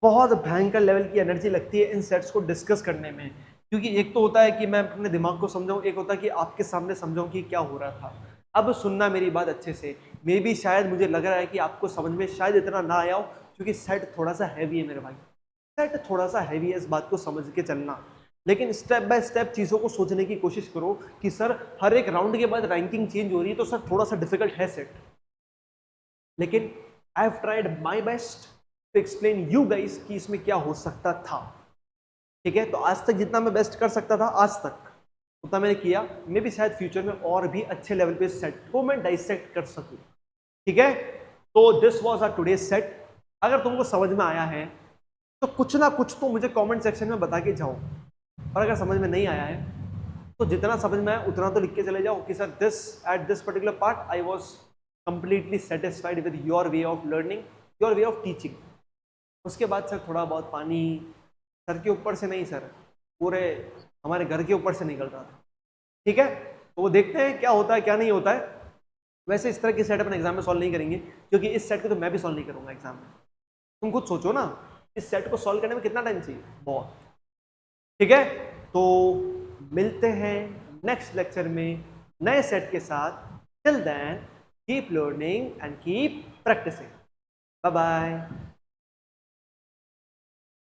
बहुत भयंकर लेवल की एनर्जी लगती है इन सेट्स को डिस्कस करने में, क्योंकि एक तो होता है कि मैं अपने दिमाग को समझाऊं, एक होता है कि आपके सामने समझाऊं कि क्या हो रहा था। अब सुनना मेरी बात अच्छे से, मे भी शायद मुझे लग रहा है कि आपको समझ में शायद इतना ना आया हो, क्योंकि सेट थोड़ा सा हैवी है मेरे भाई, सेट थोड़ा सा हैवी है, इस बात को समझ के चलना। लेकिन स्टेप बाय स्टेप चीज़ों को सोचने की कोशिश करो कि सर हर एक राउंड के बाद रैंकिंग चेंज हो रही है, तो सर थोड़ा सा डिफिकल्ट है सेट, लेकिन I have tried my best to explain you guys कि इसमें क्या हो सकता था। ठीक है, तो आज तक जितना मैं बेस्ट कर सकता था आज तक उतना मैंने किया, मे भी शायद फ्यूचर में और भी अच्छे लेवल पे सेट को मैं डाइसेक्ट कर सकूं। ठीक है, तो this was our today set. अगर तुमको समझ में आया है तो कुछ ना कुछ तो मुझे कमेंट सेक्शन में बता के जाओ, और अगर समझ में नहीं आया है तो जितना समझ में आया उतना तो लिख के चले जाओ कि sir this at this particular part I was completely satisfied with your way of learning, your way of teaching. उसके बाद सर थोड़ा बहुत पानी सर के ऊपर से नहीं सर, पूरे हमारे घर के ऊपर से निकल रहा था। ठीक है, तो वो देखते हैं क्या होता है क्या नहीं होता है। वैसे इस तरह की सेट अपन एग्जाम में सॉल्व नहीं करेंगे, क्योंकि इस सेट को तो मैं भी सॉल्व नहीं करूंगा एग्जाम में। तुम खुद सोचो ना, इस सेट को सॉल्व करने में कितना टाइम चाहिए, बहुत। ठीक है, तो मिलते हैं नेक्स्ट लेक्चर में नए सेट के साथ। Till then keep learning and keep practising. Bye bye.